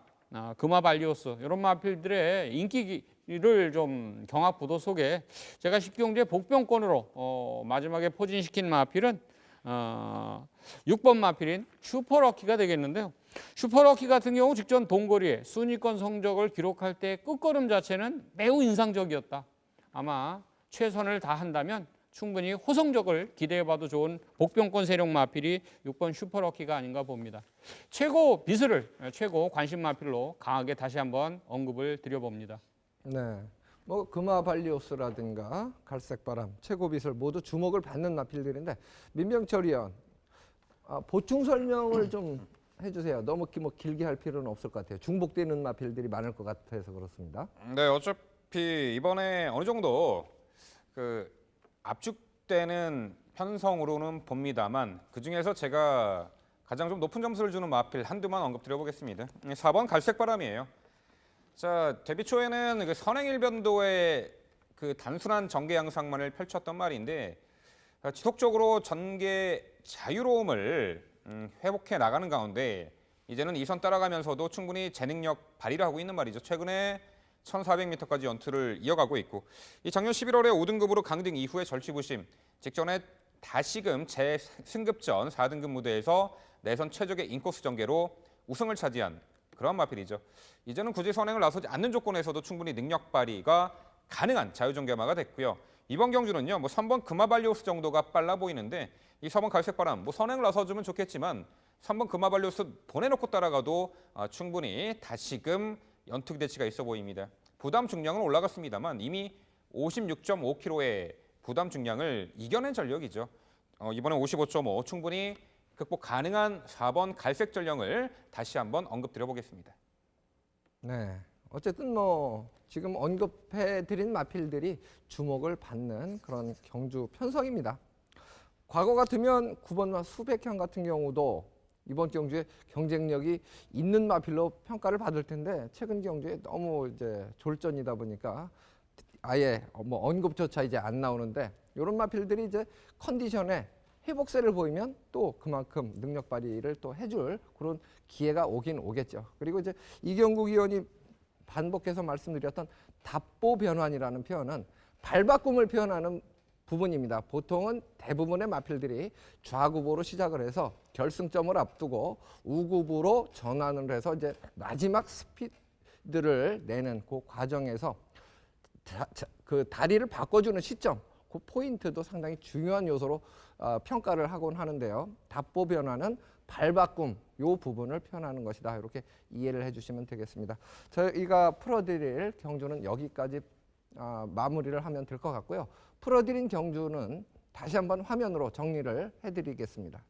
금화발리오스 이런 마필들의 인기를 좀 경합구도 속에 제가 10경주의 복병권으로 마지막에 포진시킨 마필은 6번 마필인 슈퍼러키가 되겠는데요. 슈퍼러키 같은 경우 직전 동거리에 순위권 성적을 기록할 때 끝걸음 자체는 매우 인상적이었다. 아마 최선을 다한다면 충분히 호성적을 기대해봐도 좋은 복병권 세력 마필이 6번 슈퍼러키가 아닌가 봅니다. 최고 비슬을 최고 관심 마필로 강하게 다시 한번 언급을 드려봅니다. 네, 뭐 금화발리오스라든가 갈색바람, 최고비슬 모두 주목을 받는 마필들인데 민병철 위원 보충 설명을 좀 해주세요. 너무 뭐 길게 할 필요는 없을 것 같아요. 중복되는 마필들이 많을 것 같아서 그렇습니다. 네, 어차피 이번에 어느 정도 압축되는 편성으로는 봅니다만 그중에서 제가 가장 좀 높은 점수를 주는 마필 한두만 언급드려보겠습니다. 4번 갈색바람이에요. 자, 데뷔 초에는 그 선행일변도의 그 단순한 전개 양상만을 펼쳤던 말인데 지속적으로 전개 자유로움을 회복해 나가는 가운데 이제는 이 선 따라가면서도 충분히 재능력 발휘를 하고 있는 말이죠. 최근에 1,400m까지 연투를 이어가고 있고 이 작년 11월에 5등급으로 강등 이후에 절치부심, 직전에 다시금 재승급전 4등급 무대에서 내선 최적의 인코스 전개로 우승을 차지한 그런 마필이죠. 이제는 굳이 선행을 나서지 않는 조건에서도 충분히 능력 발휘가 가능한 자유전개마가 됐고요. 이번 경주는요, 3번 금화발리오스 정도가 빨라 보이는데 이 4번 갈색바람 선행을 나서주면 좋겠지만 3번 금화발리오스 보내놓고 따라가도 충분히 다시금 연투 기대치가 있어 보입니다. 부담 중량은 올라갔습니다만 이미 56.5kg의 부담 중량을 이겨낸 전력이죠. 이번에 55.5 충분히 극복 가능한 4번 갈색 전령을 다시 한번 언급드려보겠습니다. 네. 어쨌든 지금 언급해드린 마필들이 주목을 받는 그런 경주 편성입니다. 과거 같으면 9번 수백형 같은 경우도 이번 경주에 경쟁력이 있는 마필로 평가를 받을 텐데 최근 경주에 너무 이제 졸전이다 보니까 아예 언급조차 이제 안 나오는데 이런 마필들이 이제 컨디션에 회복세를 보이면 또 그만큼 능력 발휘를 또 해줄 그런 기회가 오긴 오겠죠. 그리고 이제 이경국 의원이 반복해서 말씀드렸던 답보 변환이라는 표현은 발바꿈을 표현하는 부분입니다. 보통은 대부분의 마필들이 좌구보로 시작을 해서 결승점을 앞두고 우구보로 전환을 해서 이제 마지막 스피드를 내는 그 과정에서 그 다리를 바꿔주는 시점, 그 포인트도 상당히 중요한 요소로 평가를 하곤 하는데요. 답보 변화는 발바꿈 요 부분을 표현하는 것이다. 이렇게 이해를 해주시면 되겠습니다. 저희가 풀어드릴 경주는 여기까지 마무리를 하면 될 것 같고요. 풀어드린 경주는 다시 한번 화면으로 정리를 해드리겠습니다.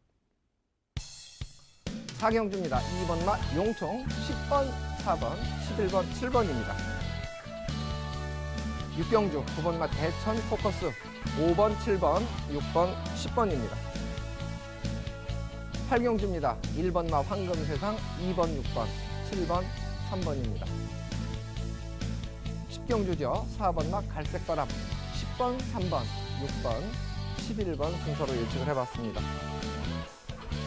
4경주입니다. 2번 마 용총 10번, 4번, 11번, 7번입니다. 6경주 9번 마 대천 포커스 5번, 7번, 6번, 10번입니다. 8경주입니다. 1번 마 황금세상 2번, 6번, 7번, 3번입니다. 10경주죠. 4번 마 갈색바람 10번, 3번, 6번, 11번 순서로 예측을 해봤습니다.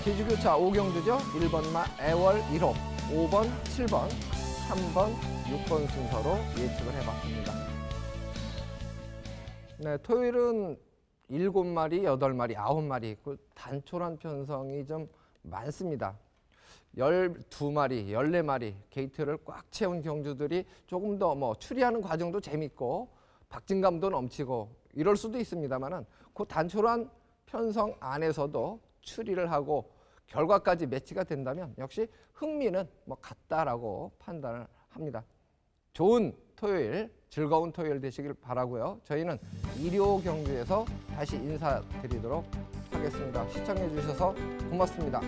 기주교차 5경주죠. 1번 마 애월 1호 5번, 7번, 3번, 6번 순서로 예측을 해봤습니다. 네, 토요일은 7마리, 8마리, 9마리 그 단촐한 편성이 좀 많습니다. 12마리, 14마리 게이트를 꽉 채운 경주들이 조금 더 추리하는 과정도 재밌고 박진감도 넘치고 이럴 수도 있습니다만은 그 단촐한 편성 안에서도 추리를 하고 결과까지 매치가 된다면 역시 흥미는 같다라고 판단을 합니다. 좋은 토요일, 즐거운 토요일 되시길 바라고요. 저희는 일요 경주에서 다시 인사드리도록 하겠습니다. 시청해 주셔서 고맙습니다.